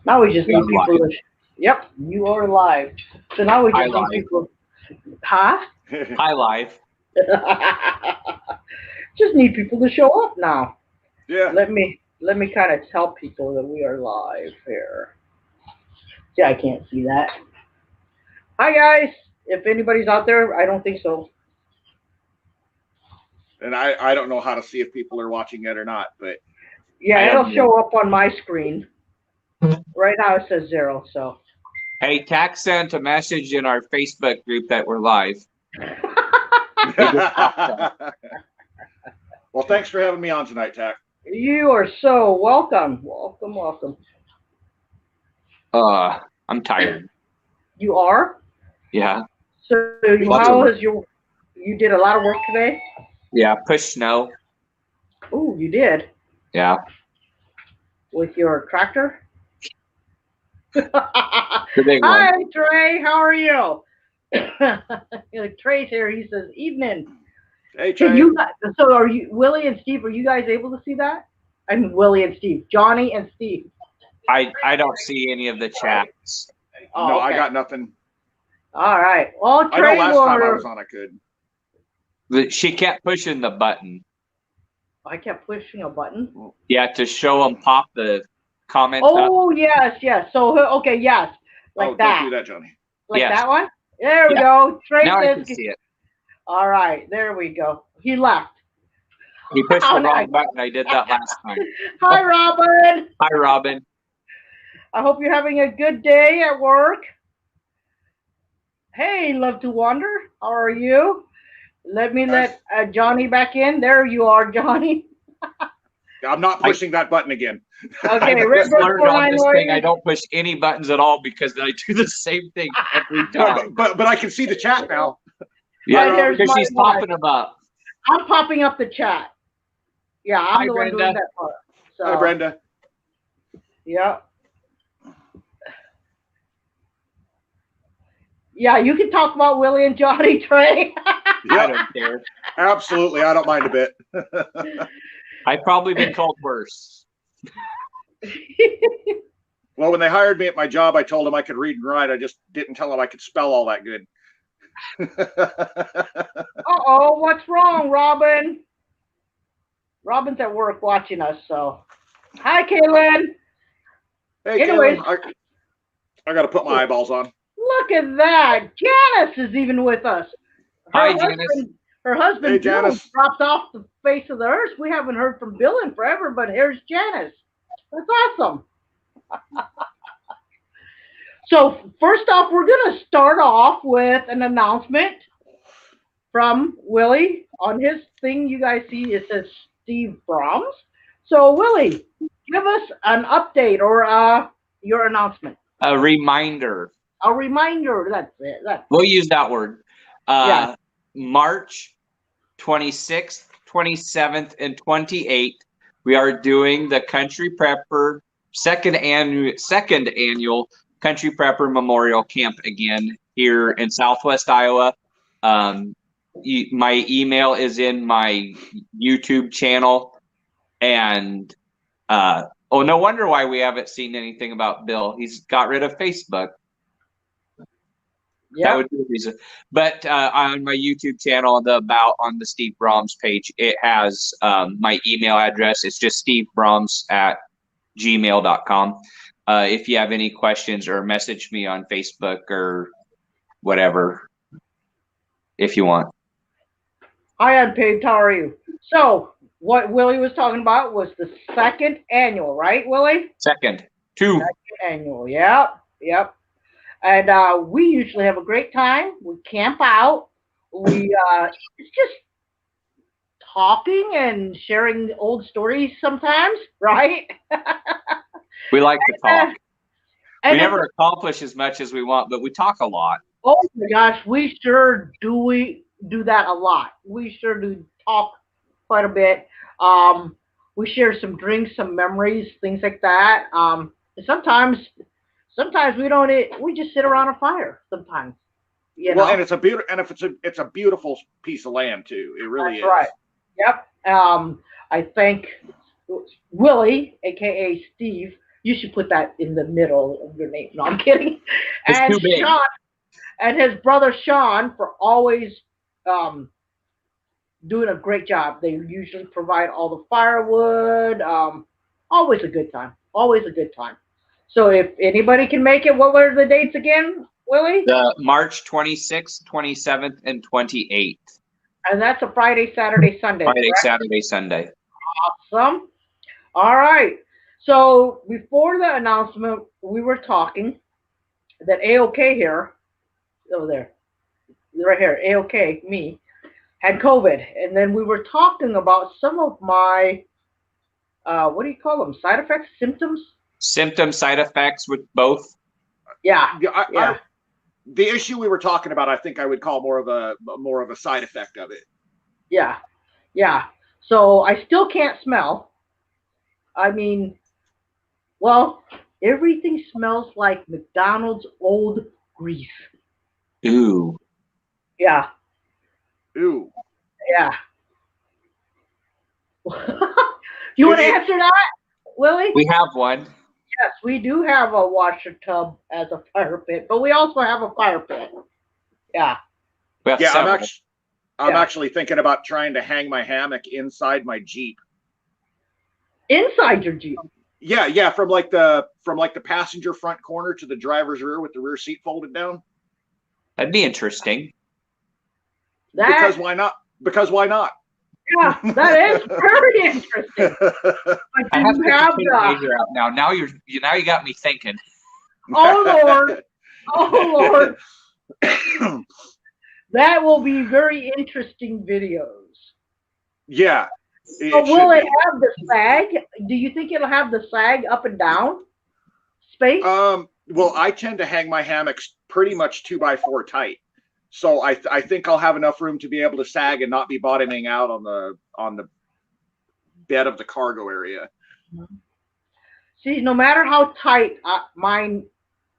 Now we just need I'm people live. to. Yep, you are live. So now we Hi just need live. people. Huh? Hi live. Just need people to show up now. Yeah. Let me kind of tell people that we are live here. See, I can't see that. Hi guys. If anybody's out there, I don't think so. And I don't know how to see if people are watching it or not, but Yeah, I it'll don't know. show up on my screen. Right now it says 0. So. Hey, Thack sent a message in our Facebook group that we're live. well, thanks for having me on tonight, Thack. You are so welcome. Welcome, welcome. I'm tired. You are? Yeah. So Lots of how work. is you did a lot of work today? Yeah, push snow. Oh, you did? Yeah. With your tractor? The big one. Hi, Trey. How are you? Trey's here. He says, evening. Hey, Can Trey. you guys, so are you, Willie and Steve, are you guys able to see that? I mean, Willie and Steve. Johnny and Steve. I don't see any of the chats. Oh, No, okay. I got nothing. All right. Well, I know Trey last time I was on, I could. She kept pushing the button. I kept pushing a button. Yeah, to show them pop the comment up. Oh, yes, yes. So, okay, yes. Like that. Don't do that, Johnny. Like Yes. that one? There we Yeah. go. Trey Now I says, can see it. all right, there we go. He left. He pushed the Oh, wrong nice. button. I did that last time. Hi, Robin. Hi, Robin. I hope you're having a good day at work. Hey, Love to Wander. How are you? Let me let Johnny back in. There you are, Johnny. I'm not pushing that button again. Okay, I Red just Bird learned on this thing I 49 don't push any buttons at all because I do the same thing every time. But I can see the chat now. Yeah, Right, there's because my she's popping them up. I'm popping up the chat. Yeah, I'm Hi, the one Brenda. doing that part. So, Hi, Brenda. yeah. Yeah, you can talk about Willie and Johnny, Trey. I Yep, don't care. absolutely. I don't mind a bit. I've probably been called worse. Well, when they hired me at my job, I told them I could read and write. I just didn't tell them I could spell all that good. Uh-oh, what's wrong, Robin? Robin's at work watching us, so. Hi, Kaylin. Hey, Anyways. Kaylin, I got to put my eyeballs on. Look at that. Janice is even with us. Hi, Janice. Her husband, Hey, Bill, Janice. dropped off the face of the earth. We haven't heard from Bill in forever, but here's Janice. That's awesome. So first off, we're going to start off with an announcement from Willie. On his thing, you guys see it says Steve Brahms. So Willie, give us an update or your announcement. A reminder. A reminder. That's it. We'll use that word. Yeah. March 26th, 27th, and 28th, we are doing the Country Prepper second annual Country Prepper Memorial Camp again here in Southwest Iowa. My email is in my YouTube channel, and no wonder why we haven't seen anything about Bill. He's got rid of Facebook. Yeah. That would be the reason. But on my YouTube channel, on the Steve Brahms page, it has my email address. It's just stevebrahms@gmail.com. If you have any questions, or message me on Facebook or whatever, if you want. Hi, I'm Paige. How are you? So what Willie was talking about was the second annual, right, Willie? Second annual. Yep. And we usually have a great time. We camp out. We it's just talking and sharing old stories sometimes, right? We like to talk. And We never accomplish as much as we want, but we talk a lot. Oh my gosh, we sure do. We do that a lot. We sure do talk quite a bit. We share some drinks, some memories, things like that. Sometimes we don't eat, we just sit around a fire sometimes. You know? And it's a beautiful piece of land too. It really is. Right. Yep. I thank Willie, aka Steve, You should put that in the middle of your name. No, I'm kidding. It's And too big. Sean and his brother Sean for always um, doing a great job. They usually provide all the firewood. Always a good time. Always a good time. So if anybody can make it, what were the dates again, Willie? The March 26th, 27th, and 28th. And that's a Friday, Saturday, Sunday. Friday, Correct? Saturday, Sunday. Awesome. All right. So before the announcement, we were talking that AOK here, over there, right here, AOK, me, had COVID. And then we were talking about some of my, what do you call them? Side effects, symptoms? Symptom side effects with both. Yeah. Yeah, the issue we were talking about, I think I would call more of a side effect of it. Yeah. Yeah. So I still can't smell. I mean, well, everything smells like McDonald's old grease. Ooh. Yeah. Ooh. Yeah. You want to answer that, Willie? We have one. Yes, we do have a washer tub as a fire pit, but we also have a fire pit. Yeah. We have Yeah, several. I'm actually thinking about trying to hang my hammock inside my Jeep. Inside your Jeep. Yeah, from like the passenger front corner to the driver's rear with the rear seat folded down. That'd be interesting. Because why not? Because why not? Yeah, that is very interesting. I have to have take the, laser out now. Now you got me thinking. oh Lord, oh Lord, that will be very interesting videos. Yeah. So will it have the sag? Do you think it'll have the sag up and down space? Well, I tend to hang my hammocks pretty much 2x4 tight. So I think I'll have enough room to be able to sag and not be bottoming out on the bed of the cargo area. See, no matter how tight mine,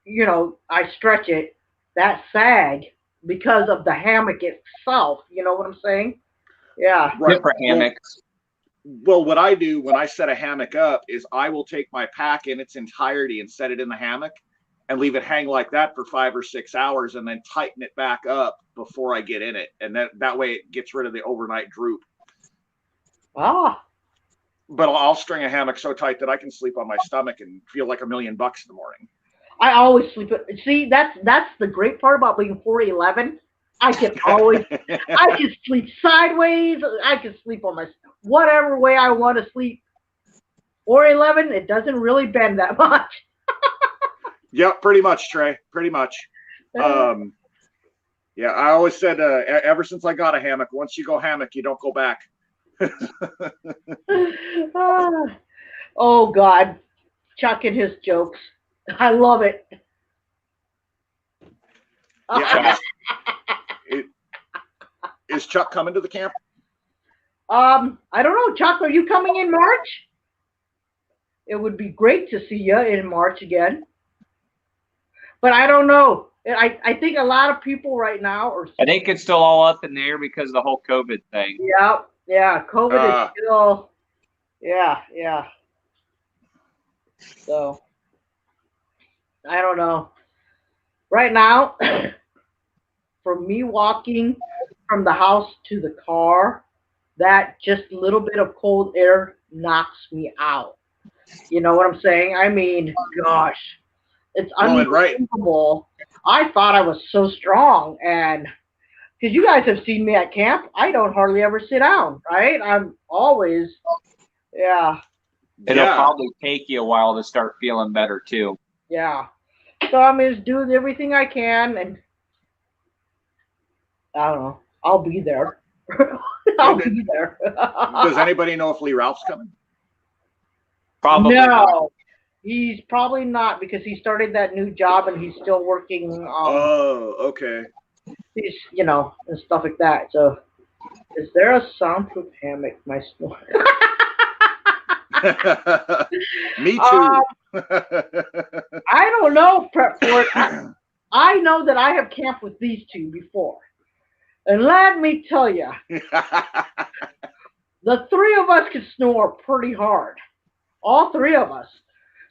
I stretch it, that sag because of the hammock itself. You know what I'm saying? Yeah. Right. Different hammocks. Well, what I do when I set a hammock up is I will take my pack in its entirety and set it in the hammock and leave it hang like that for 5 or 6 hours and then tighten it back up before I get in it. And that way it gets rid of the overnight droop. Ah. But I'll string a hammock so tight that I can sleep on my stomach and feel like $1 million in the morning. I always sleep. See, that's the great part about being 4'11". I can sleep sideways. I can sleep on my whatever way I want to sleep. 4'11", it doesn't really bend that much. Yep, pretty much, Trey. Pretty much. Yeah, I always said ever since I got a hammock, once you go hammock, you don't go back. Oh God, Chuck and his jokes. I love it. Yeah, is Chuck coming to the camp? I don't know, Chuck. Are you coming in March? It would be great to see you in March again. But I don't know. I think a lot of people right now are. I think it's still all up in the air because of the whole COVID thing. Yeah. COVID is still. Yeah. So I don't know. Right now, for me walking from the house to the car, that just little bit of cold air knocks me out. You know what I'm saying? I mean, gosh, it's unbelievable. I thought I was so strong, and because you guys have seen me at camp, I don't hardly ever sit down, right? I'm always, yeah. It'll probably take you a while to start feeling better too. Yeah. So I'm going to do everything I can, and I don't know. I'll be there. I'll be there. Does anybody know if Lee Ralph's coming? Probably no. not. He's probably not because he started that new job and he's still working. Oh, okay. He's, and stuff like that. So, is there a soundproof hammock? My snore. Me too. I don't know, Prep Ford. I know that I have camped with these two before. And let me tell you, the three of us can snore pretty hard. All three of us.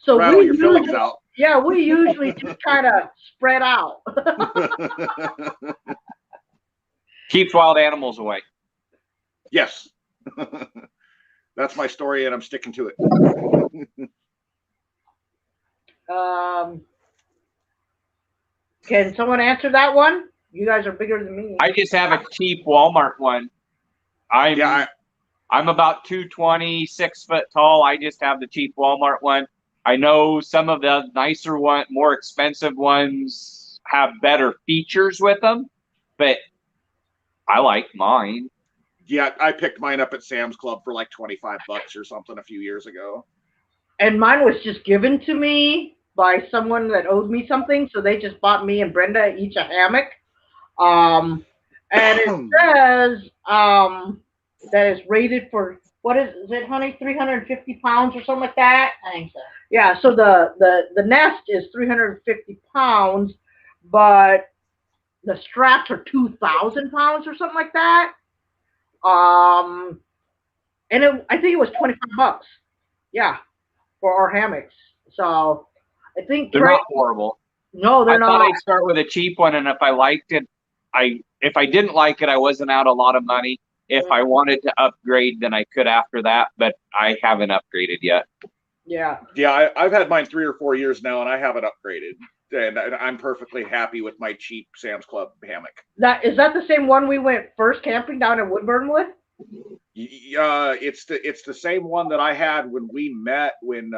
So Rattle we your fillings usually, out. yeah, we usually just kind of spread out. Keeps wild animals away. Yes. That's my story, and I'm sticking to it. Can someone answer that one? You guys are bigger than me. I just have a cheap Walmart one. I'm about 220, 6 foot tall. I just have the cheap Walmart one. I know some of the nicer one, more expensive ones have better features with them, but I like mine. Yeah, I picked mine up at Sam's Club for like $25 or something a few years ago. And mine was just given to me by someone that owed me something, so they just bought me and Brenda each a hammock. And it says that it's rated for, what is it, honey? 350 pounds or something like that? I think so. Yeah, so the nest is 350 pounds, but the straps are 2,000 pounds or something like that. And I think it was $25. Yeah, for our hammocks. So I think They're not horrible. No, they're I thought not. I'd start with a cheap one, and if I liked it, if I didn't like it, I wasn't out a lot of money. If I wanted to upgrade, then I could after that, but I haven't upgraded yet. Yeah. Yeah, I've had mine 3 or 4 years now, and I haven't upgraded. And I'm perfectly happy with my cheap Sam's Club hammock. Is that the same one we went first camping down in Woodburn with? It's the same one that I had when we met when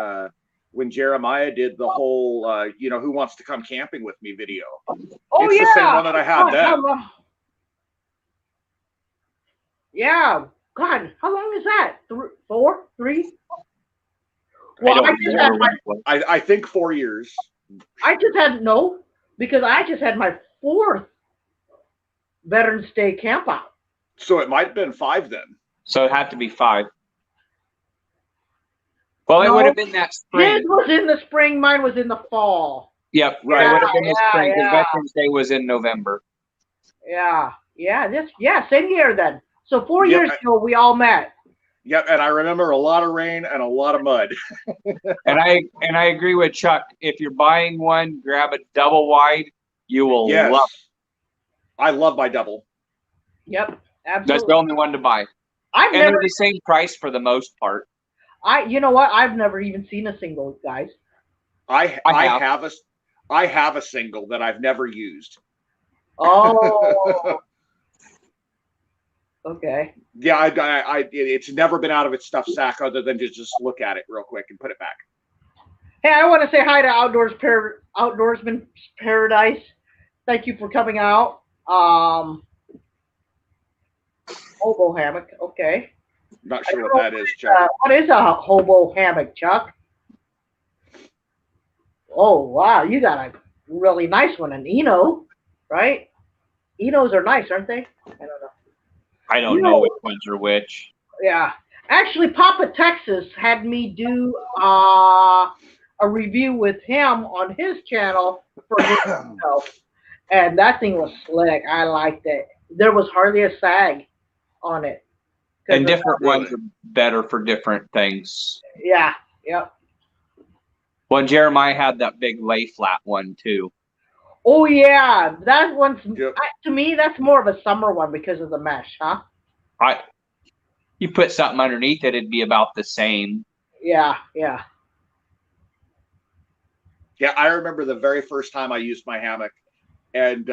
Jeremiah did the whole Who Wants to Come Camping with Me video. Oh, it's yeah. the same one that I had then. Yeah. God, how long is that? 4, 3? Well, I think 4 years. Because I just had my 4th Veterans Day camp out. So it might have been 5 then. So it had to be 5. Well, it would have been that spring. His was in the spring. Mine was in the fall. Yep, right. It would have been the spring because Veterans Day was in November. Yeah. Same year then. So 4 years ago, we all met. Yep, and I remember a lot of rain and a lot of mud. and I agree with Chuck. If you're buying one, grab a double wide. You will love it. I love my double. Yep, absolutely. That's the only one to buy. They're the same price for the most part. You know what? I've never even seen a single, guys. I have a single that I've never used. Oh. Okay. Yeah, it's never been out of its stuff sack other than to just look at it real quick and put it back. Hey, I want to say hi to Outdoorsman Paradise. Thank you for coming out. Hobo hammock. Okay. Not sure what that is, Chuck. What is a hobo hammock, Chuck? Oh, wow. You got a really nice one. An Eno, right? Enos are nice, aren't they? I don't know. I don't know which ones are which. Yeah. Actually, Papa Texas had me do a review with him on his channel for his show. And that thing was slick. I liked it. There was hardly a sag on it. And different ones are better for different things. Yeah. Yep. Well, Jeremiah had that big lay flat one too. Oh yeah, that one's to me. That's more of a summer one because of the mesh, huh? You put something underneath it, it'd be about the same. Yeah. Yeah, I remember the very first time I used my hammock, and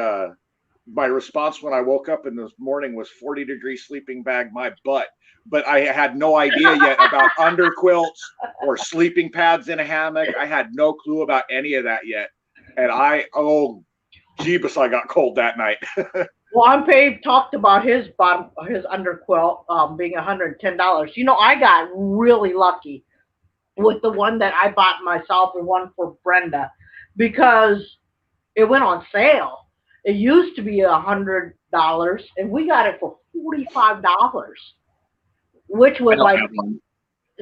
my response when I woke up in the morning was 40-degree sleeping bag my butt. But I had no idea yet about underquilts or sleeping pads in a hammock. I had no clue about any of that yet. And Jeebus, I got cold that night. Well, Pave talked about his underquilt being $110. You know, I got really lucky with the one that I bought myself and one for Brenda because it went on sale. It used to be $100, and we got it for $45, which was like.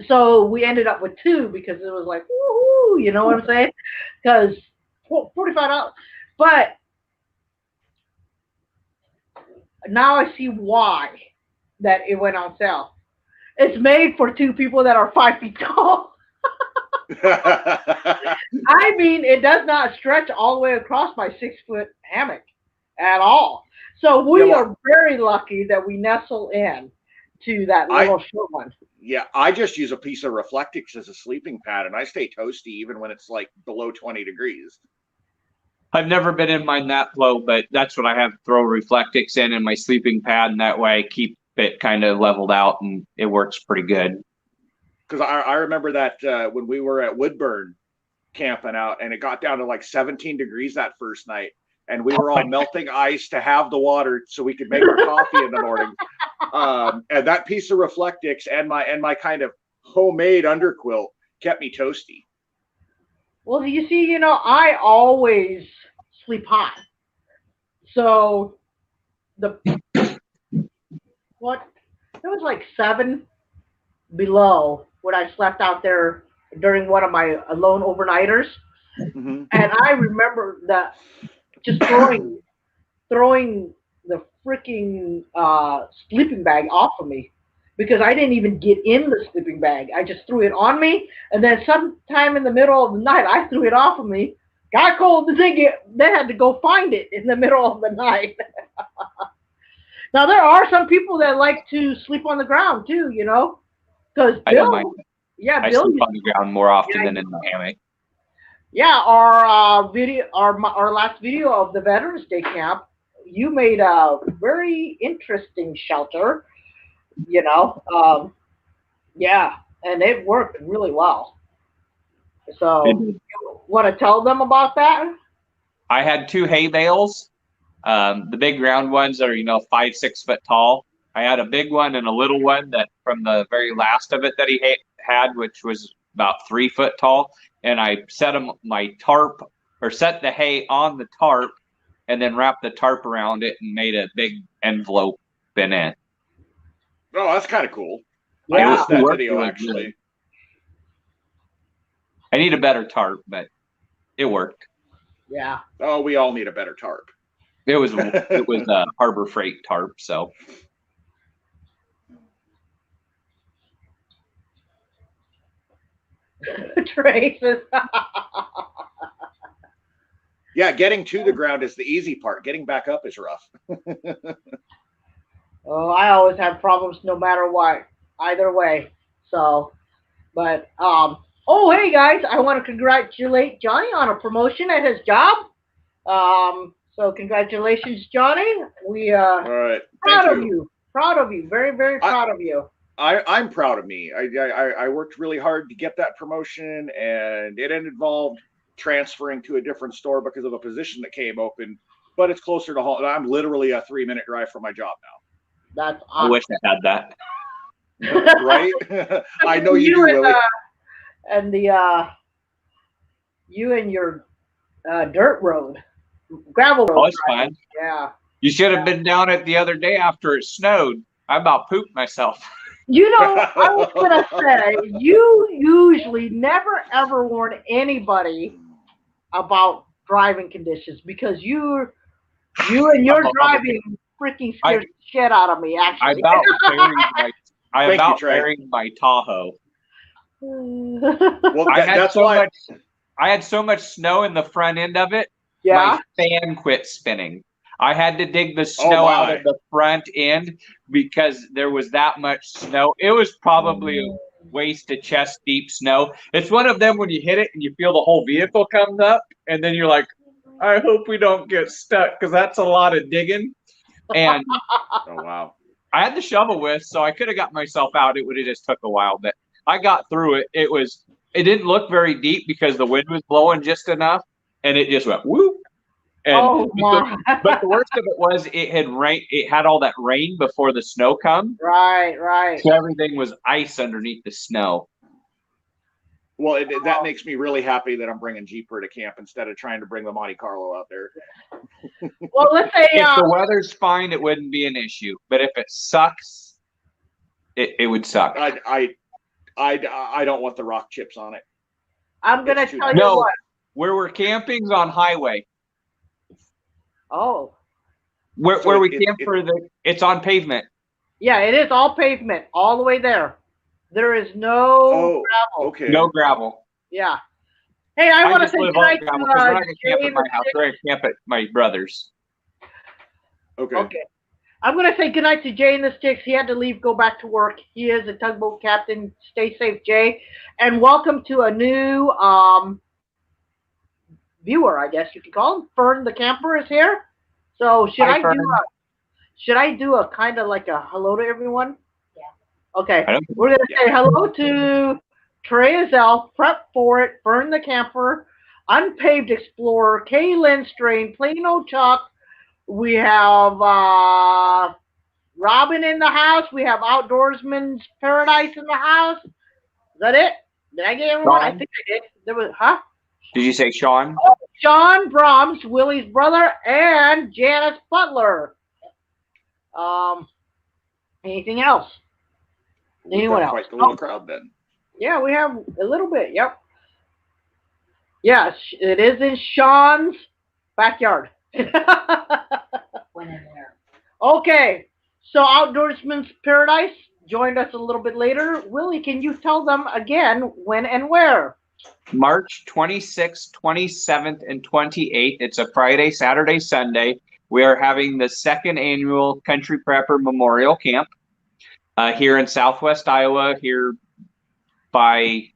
So we ended up with 2 because it was like, woohoo, you know what I'm saying? Because $45. But now I see why that it went on sale. It's made for 2 people that are 5 feet tall. I mean, it does not stretch all the way across my 6 foot hammock at all. So Yeah, we well, are very lucky that we nestle in to that I little short one. yeah, I just use a piece of Reflectix as a sleeping pad, and I stay toasty even when it's like below 20 degrees. I've never been in mine that low, but that's what I have. Throw Reflectix in my sleeping pad, and that way I keep it kind of leveled out, and it works pretty good. Because I remember that when we were at Woodburn camping out, and it got down to like 17 degrees that first night, and we were all melting ice to have the water so we could make our coffee in the morning. And that piece of Reflectix and my kind of homemade underquilt kept me toasty. Well, you see, I always sleep hot. So the what? It was like 7 below when I slept out there during one of my lone overnighters, Mm-hmm. and I remember that just throwing the freaking sleeping bag off of me because I didn't even get in the sleeping bag. I just threw it on me, and then sometime in the middle of the night, I threw it off of me. Got cold to think it. They had to go find it in the middle of the night. Now there are some people that like to sleep on the ground too, because I don't mind. Yeah, I Bill, sleep on the ground more often yeah, than in the hammock. yeah. Our video, our last video of the Veterans Day camp, you made a very interesting shelter. Yeah, and it worked really well. So, you want to tell them about that? I had 2 hay bales, the big round ones that are 5, 6 foot tall. I had a big one and a little one that from the very last of it that he had, which was about 3 foot tall. And I set my tarp or set the hay on the tarp and then wrapped the tarp around it and made a big envelope in it. Oh, that's kind of cool. Yeah. I missed that video actually. Good. I need a better tarp, but it worked. Yeah. Oh, we all need a better tarp. It was a Harbor Freight tarp, so. Traces. Yeah, getting to the ground is the easy part. Getting back up is rough. Oh, I always have problems no matter what, either way. So, but oh hey guys, I want to congratulate Johnny on a promotion at his job. So congratulations, Johnny. We All right, proud of you. Proud of you. Very, very proud of you. I'm proud of me. I worked really hard to get that promotion, and it involved transferring to a different store because of a position that came open. But it's closer to home. I'm literally a 3-minute drive from my job now. That's awesome. I wish I had that. Right? I know you do, Willie. And you and your dirt road, gravel road. Oh, it's fine. Yeah. You should have been down it the other day after it snowed. I about pooped myself. I was gonna say, you usually never ever warn anybody about driving conditions because you and your driving freaking scares the shit out of me. Actually, I about buried my Tahoe. Well, I had so much snow in the front end of it. Yeah. My fan quit spinning. I had to dig the snow out of the front end because there was that much snow. It was probably a waist to chest deep snow. It's one of them when you hit it and you feel the whole vehicle comes up, and then you're like, I hope we don't get stuck because that's a lot of digging. And oh wow, I had the shovel with, so I could have got myself out. It would have just took a while, but I got through it. It didn't look very deep because the wind was blowing just enough, and it just went whoop. And but the worst of it was it had rain. It had all that rain before the snow come. Right. So everything was ice underneath the snow. Well, that makes me really happy that I'm bringing Jeeper to camp instead of trying to bring the Monte Carlo out there. Well, let's say if the weather's fine, it wouldn't be an issue. But if it sucks, it would suck. I don't want the rock chips on it. I'm gonna tell you what. Where we're camping's on highway. Oh. Where we camp it's on pavement. Yeah, it is all pavement all the way there. There is no gravel. Okay. No gravel. Yeah. Hey, I I want to just say live goodnight off gravel because we're to not going to camp Jay at and the my house. Six. We're going to camp at my brother's. Okay. Okay. I'm going to say goodnight to Jay and the Sticks. He had to leave, go back to work. He is a tugboat captain. Stay safe, Jay. And welcome to a new viewer, I guess you could call him. Fern the camper is here. So Hi, Fern. should I do a kind of like a hello to everyone? Okay. I don't. We're going to say hello to Trey Azell, Prep for It, Fern the Camper, Unpaved Explorer, Kaylin Strain, Plano Chuck. We have Robin in the house. We have Outdoorsman's Paradise in the house. Is that it? Did I get everyone? I Sean? think I did. There was, huh? Did you say Sean? Oh, Sean Brahms, Willie's brother, and Janice Butler. Anything else? We've Anyone got else? quite the little crowd then. Yeah, we have a little bit. Yep. Yes, it is in Sean's backyard. When in there. Okay, so Outdoorsman's Paradise joined us a little bit later. Willie, can you tell them again when and where? March 26th, 27th, and 28th. It's a Friday, Saturday, Sunday. We are having the second annual Country Prepper Memorial Camp here in Southwest Iowa, here by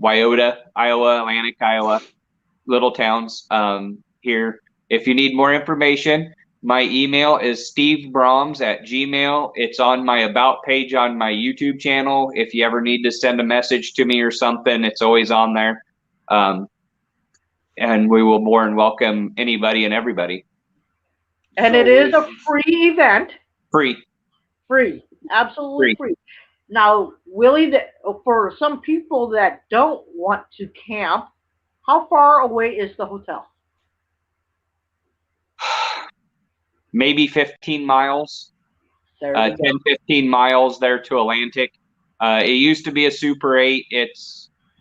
Wyoda, Iowa, Atlantic, Iowa, little towns here. If you need more information, my email is stevebrahms@gmail. It's on my about page on my YouTube channel. If you ever need to send a message to me or something, it's always on there. And we will more than welcome anybody and everybody. And So it is a is- free event. Free. Free. Absolutely Free. free. Now, Willie, for some people that don't want to camp, how far away is the hotel? Maybe 15 miles, There you 10, 15 miles there to Atlantic. It used to be a Super 8.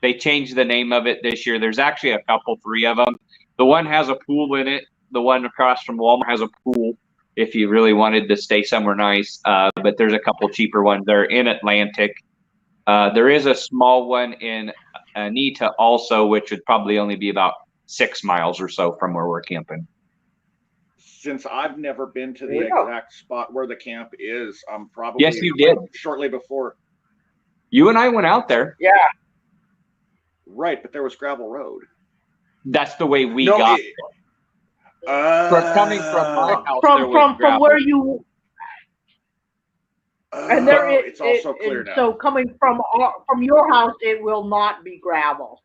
They changed the name of it this year. There's actually a couple, 3 of them. The one has a pool in it. The one across from Walmart has a pool if you really wanted to stay somewhere nice. But there's a couple cheaper ones. They're in Atlantic. There is a small one in Anita also, which would probably only be about 6 miles or so from where we're camping. Since I've never been to the There you go. exact spot where the camp is, I'm probably Yes, you did. shortly before. You and I went out there. Yeah. Right, but there was gravel road. That's the way we No, got it- there. Coming from my house, there was From gravel. where you and there oh, it, it's also clear now. So coming from your house, it will not be gravel.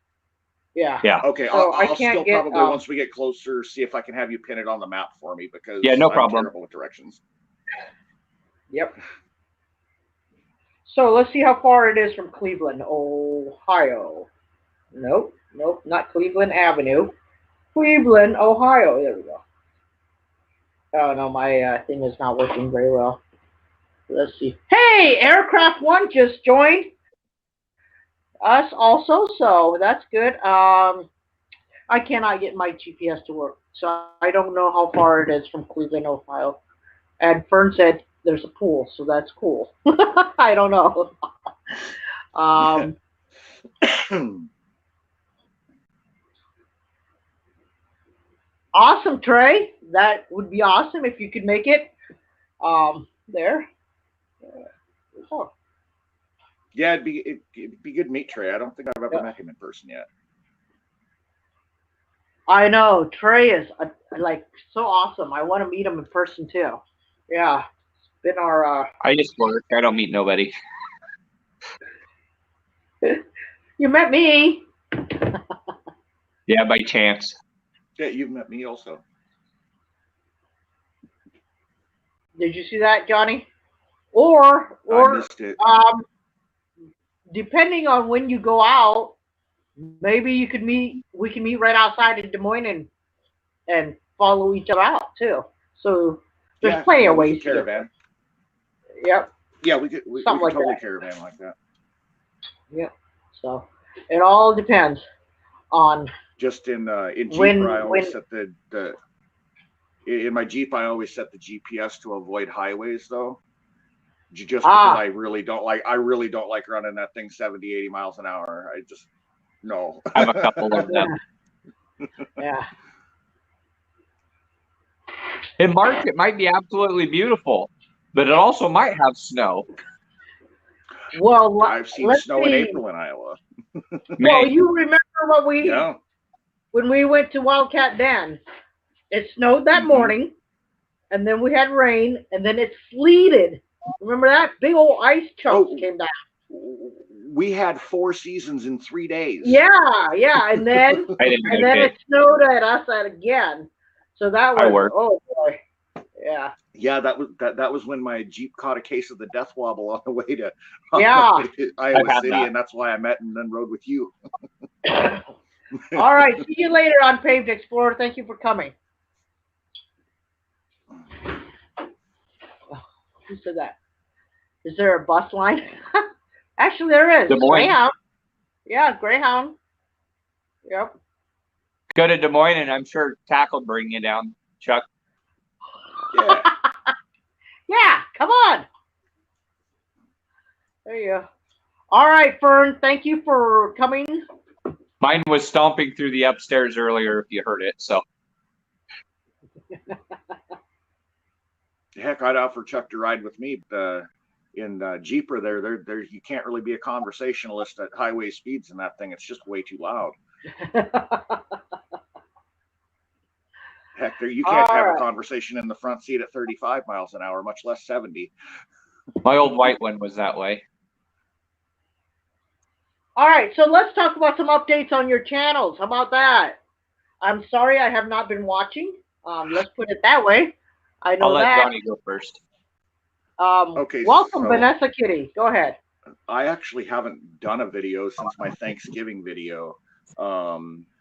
Yeah. Yeah. Okay, So I I'll can't still get, probably once we get closer, see if I can have you pin it on the map for me because Yeah, no I'm problem. terrible with directions. Yep. So let's see how far it is from Cleveland, Ohio. Nope, not Cleveland Avenue. Cleveland, Ohio. There we go. Oh no, my thing is not working very well. Let's see. Hey, Aircraft One just joined us also, so that's good. I cannot get my GPS to work, so I don't know how far it is from Cleveland, Ohio. And Fern said there's a pool, so that's cool. I don't know. Awesome, Trey. That would be awesome if you could make it. There. Oh. Yeah, it'd be good to meet Trey. I don't think I've ever met him in person yet. I know Trey is like so awesome. I want to meet him in person too. Yeah, it's been our. I just work. I don't meet nobody. You met me. Yeah, by chance. Yeah, you've met me also. Did you see that, Johnny? Or I missed it. Depending on when you go out, maybe you could meet. We can meet right outside in Des Moines and follow each other out too. So there's plenty of ways. Caravan. Yep. Yeah, we could Something like totally that. caravan like that. Yep. So it all depends on. Just in Jeep, When- I always when- set in my Jeep, I always set the GPS to avoid highways though. Just because I really don't like running that thing 70, 80 miles an hour. No. I have a couple of them. Yeah. In March, it might be absolutely beautiful, but it also might have snow. Well, I've seen let's snow in see. April in Iowa. Well, Man, you remember what Yeah. when we went to Wildcat Den? It snowed that Mhm. morning, and then we had rain, and then it sleeted. Remember that? Big old ice chunks Oh, came down. we had 4 seasons in 3 days. Yeah, yeah, and then I didn't and go then get. it snowed at us at again. So that I was worked. oh boy, yeah, Yeah, that was when my Jeep caught a case of the death wobble on the way to yeah. Iowa I've had City, that. and that's why I met and then rode with you. All right, see you later on Paved Explorer. Thank you for coming. Who said that? Is there a bus line? Actually, there is. Des Moines. Greyhound. Yeah, Greyhound. Yep. Go to Des Moines, and I'm sure Thack will bring you down, Chuck. Yeah. Yeah, come on. There you go. All right, Fern, thank you for coming. Mine was stomping through the upstairs earlier, if you heard it. So Heck, I'd offer Chuck to ride with me. In Jeeper, there you can't really be a conversationalist at highway speeds in that thing. It's just way too loud. Heck, you can't All have a right. conversation in the front seat at 35 miles an hour, much less 70. my old white one was that way. All right, so let's talk about some updates on your channels. How about that? I'm sorry I have not been watching. Let's put it that way. I know I'll let that. Johnny go first. Okay, Welcome, so Vanessa Kitty. Go ahead. I actually haven't done a video since my Thanksgiving video,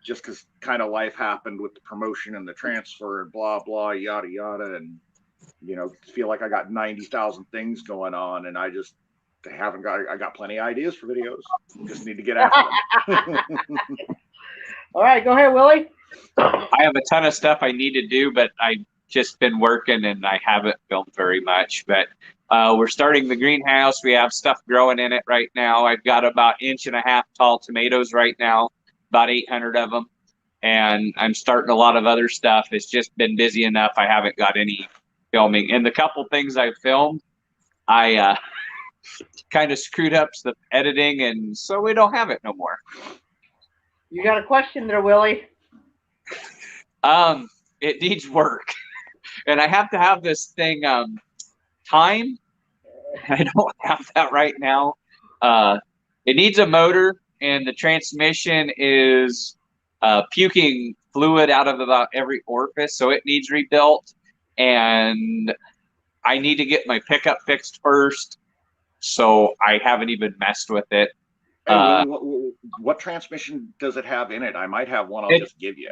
just because kind of life happened with the promotion and the transfer and blah, blah, yada, yada. And, feel like I got 90,000 things going on, and I got plenty of ideas for videos. Just need to get after them. All right, go ahead, Willie. I have a ton of stuff I need to do, but I've just been working and I haven't filmed very much. But we're starting the greenhouse. We have stuff growing in it right now. I've got about 1.5 inch tall tomatoes right now, about 800 of them. And I'm starting a lot of other stuff. It's just been busy enough. I haven't got any filming. And the couple things I've filmed, I kind of screwed up the editing, and so we don't have it no more. You got a question there, Willie? It needs work, and I have to have this thing time. I don't have that right now. It needs a motor, and the transmission is puking fluid out of about every orifice, so it needs rebuilt. And I need to get my pickup fixed first, so I haven't even messed with it. Hey, Willie, what transmission does it have in it? I might have one. I'll just give you.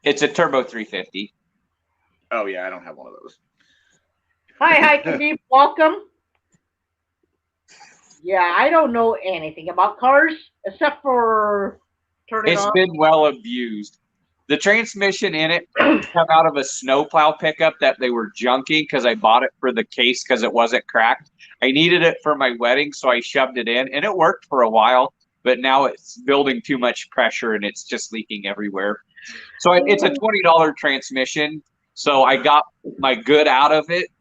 It's a turbo 350. Oh yeah, I don't have one of those. Hi, Khabib. Welcome. Yeah, I don't know anything about cars except for turning It's on. been well abused. The transmission in it come out of a snowplow pickup that they were junking because I bought it for the case because it wasn't cracked. I needed it for my wedding, so I shoved it in, and it worked for a while, but now it's building too much pressure and it's just leaking everywhere. So it's a $20 transmission, so I got my good out of it.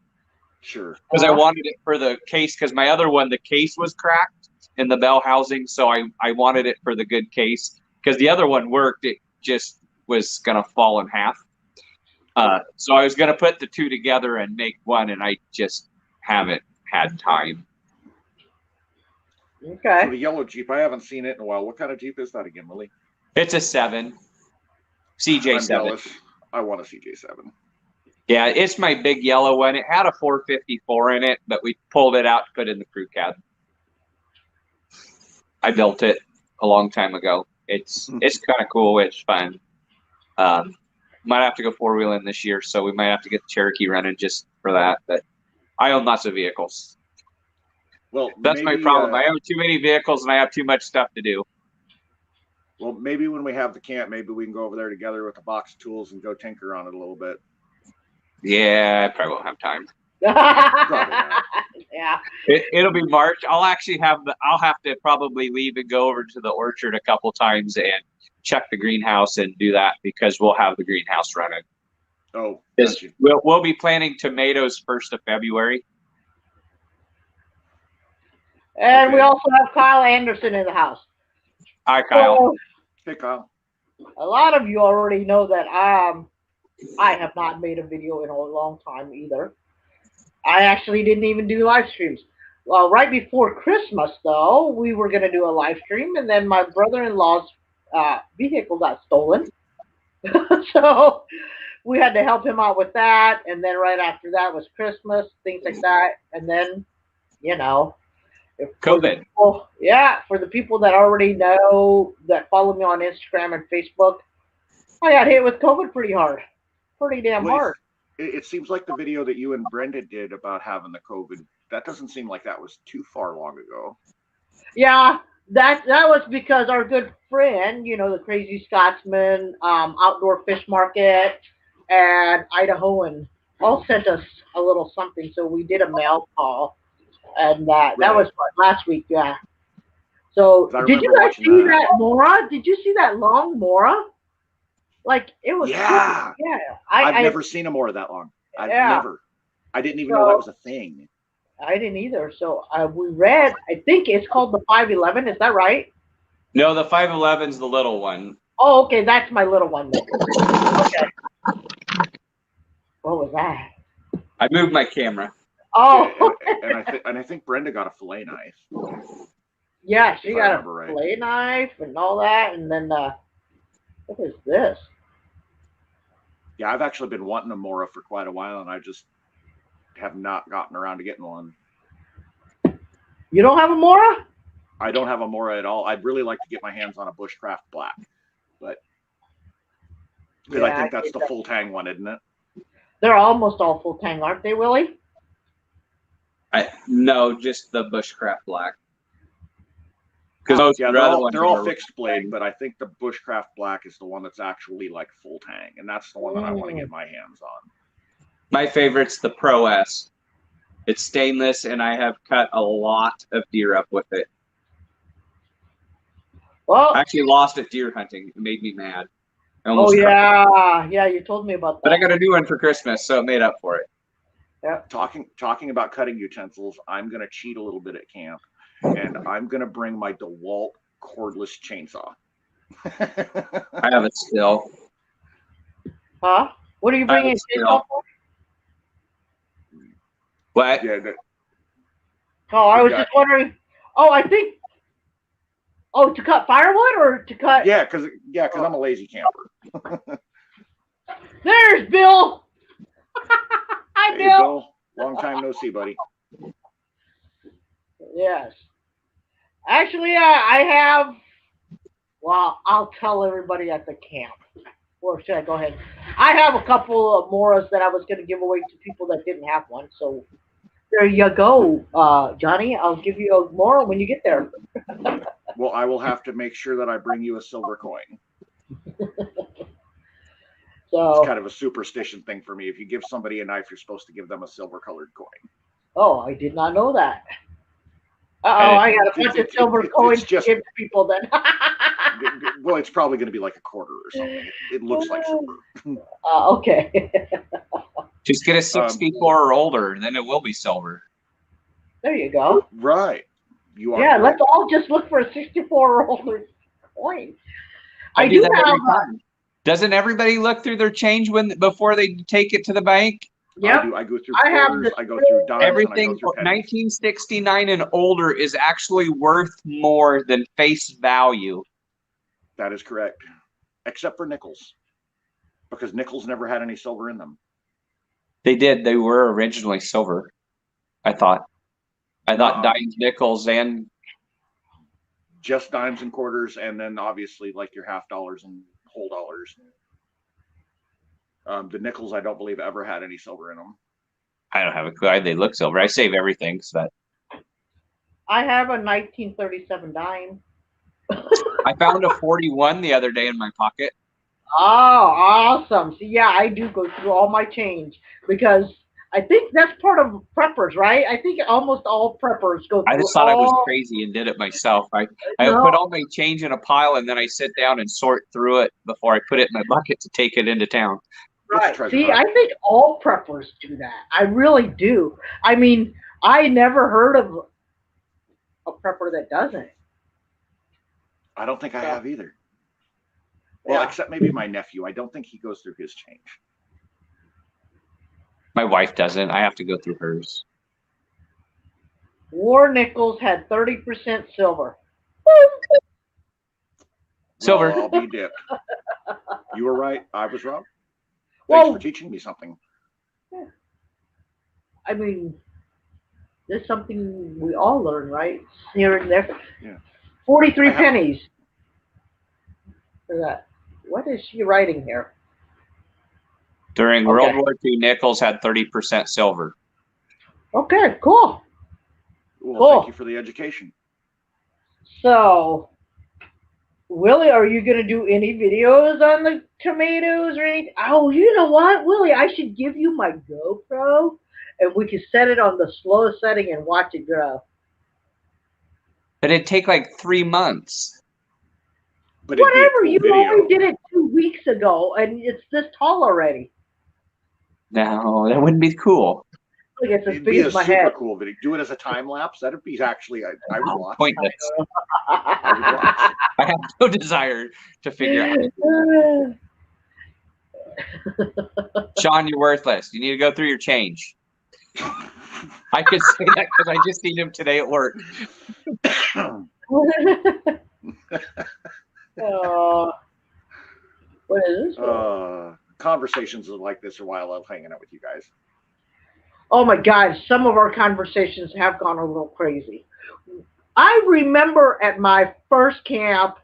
Sure. Because I wanted it for the case, because my other one, the case was cracked in the bell housing, so I wanted it for the good case. Because the other one worked, it just was going to fall in half. So I was going to put the two together and make one, and I just haven't had time. Okay. So the yellow Jeep, I haven't seen it in a while. What kind of Jeep is that again, Willie? It's a 7. CJ7. I'm jealous. I want a CJ7. Yeah, it's my big yellow one. It had a 454 in it, but we pulled it out to put in the crew cab. I built it a long time ago. It's kind of cool. It's fun. Might have to go 4-wheeling this year, so we might have to get the Cherokee running just for that. But I own lots of vehicles. Well, that's maybe, my problem. I have too many vehicles and I have too much stuff to do. Well, maybe when we have the camp, maybe we can go over there together with a box of tools and go tinker on it a little bit. Yeah, I probably won't have time. Probably not. Yeah. It'll be March. I'll have to probably leave and go over to the orchard a couple times and check the greenhouse and do that because we'll have the greenhouse running. Oh, Because gotcha. we'll be planting tomatoes 1st of February. And we Okay. also have Kyle Anderson in the house. Hi, Kyle. So, Hey, Kyle. a lot of you already know that I have not made a video in a long time either. I actually didn't even do live streams. Well, right before Christmas, though, we were going to do a live stream, and then my brother-in-law's vehicle got stolen. So we had to help him out with that. And then right after that was Christmas, things like that. And then, you know, COVID. for the people that already know, that follow me on Instagram and Facebook, I got hit with COVID pretty hard. Pretty damn Wait, hard. it seems like the video that you and Brenda did about having the COVID, that doesn't seem like that was too far long ago. Yeah, that was because our good friend, you know, the Crazy Scotsman, Outdoor Fish Market, and Idahoan all sent us a little something. So we did a mail call, and that was what, last week. Yeah. So 'Cause I did you remember guys watching see that. that Mora? Did you see that long Mora? Like it was. Yeah. Yeah. I've never seen a more that long. I've Yeah. never. I didn't even know that was a thing. I didn't either. So we read. I think it's called the 511. Is that right? No, the 511's the little one. Oh, okay. That's my little one then. Okay. What was that? I moved my camera. Oh, And I think Brenda got a fillet knife. yeah. She if I got a remember right. fillet knife and all that, and then what is this? Yeah, I've actually been wanting a Mora for quite a while, and I just have not gotten around to getting one. You don't have a Mora? I don't have a Mora at all. I'd really like to get my hands on a Bushcraft Black, but because I think that's the full tang one, isn't it? They're almost all full tang, aren't they, Willie? No, just the Bushcraft Black. Because Yeah, they're all fixed blade, but I think the Bushcraft Black is the one that's actually like full tang, and that's the one that I want to get my hands on. My favorite's the Pro S. It's stainless, and I have cut a lot of deer up with it. Well, I actually lost at deer hunting. It made me mad. oh yeah, you told me about that. But I got a new one for Christmas, so it made up for it. Yeah. Talking about cutting utensils, I'm gonna cheat a little bit at camp, and I'm gonna bring my DeWalt cordless chainsaw. I have it still. Huh? What are you bringing? What? Yeah. Oh, I was just wondering. Oh, I think. Oh, to cut firewood or to cut? Yeah, because I'm a lazy camper. There's Bill. Hi, Hey, Bill. Bill. Long time no see, buddy. Yes. Actually, I have. Well, I'll tell everybody at the camp. Or should I go ahead? I have a couple of Moras that I was going to give away to people that didn't have one. So there you go, Johnny. I'll give you a Mora when you get there. Well, I will have to make sure that I bring you a silver coin. So it's kind of a superstition thing for me. If you give somebody a knife, you're supposed to give them a silver-colored coin. Oh, I did not know that. I got a bunch of silver coins to give to people then. Well, it's probably going to be like a quarter or something. It looks like silver. Okay. Just get a 64 or older, and then it will be silver. There you go. Right. You are. Yeah, correct. let's all just look for a 64 or older coin. I do that every time. Doesn't everybody look through their change before they take it to the bank? Yeah. I go through quarters, I go through dimes, everything. and I go through 1969 and older is actually worth more than face value. That is correct, except for nickels, because nickels never had any silver in them. They did. They were originally silver. I thought dimes, nickels, and just dimes and quarters, and then obviously like your half dollars and whole dollars. The nickels, I don't believe ever had any silver in them. I don't have a clue. They look silver. I save everything so that. I have a 1937 dime. I found a 41 the other day in my pocket. Oh, awesome. See, yeah, I do go through all my change because I think that's part of preppers, right? I think almost all preppers go I through just thought I was all. crazy and did it myself. I No, put all my change in a pile and then I sit down and sort through it before I put it in my bucket to take it into town. It's a right. treasure See, I hunt. think all preppers do that. I really do. I mean, I never heard of a prepper that doesn't. I don't think I So, have either. Well, yeah. except maybe my nephew. I don't think he goes through his change. My wife doesn't. I have to go through hers. War Nichols had 30% silver. Silver. Well, I'll be dipped. You were right. I was wrong. Thanks for Well, teaching me something. I mean, there's something we all learn, right? Here and there. Yeah. 43 I have- pennies. For that. What is she writing here? During Okay. World War II, nickels had 30% silver. Okay, cool. Well, Cool. thank you for the education. So, Willie, are you going to do any videos on the tomatoes or anything? Oh, you know what, Willie? I should give you my GoPro and we can set it on the slowest setting and watch it grow. But it'd take like 3 months. But it'd be a Whatever, cool you video. only did it 2 weeks ago and it's this tall already. No, that wouldn't be cool. Look, it's as It'd big be a as my super head. cool video. Do it as a time lapse. That'd be actually, I would watch. Pointless. I would watch. I have no desire to figure out. Sean, you're worthless. You need to go through your change. I could say that because I just seen him today at work. What is this? Conversations like this are why I love hanging out with you guys. Oh my God, some of our conversations have gone a little crazy. I remember at my first camp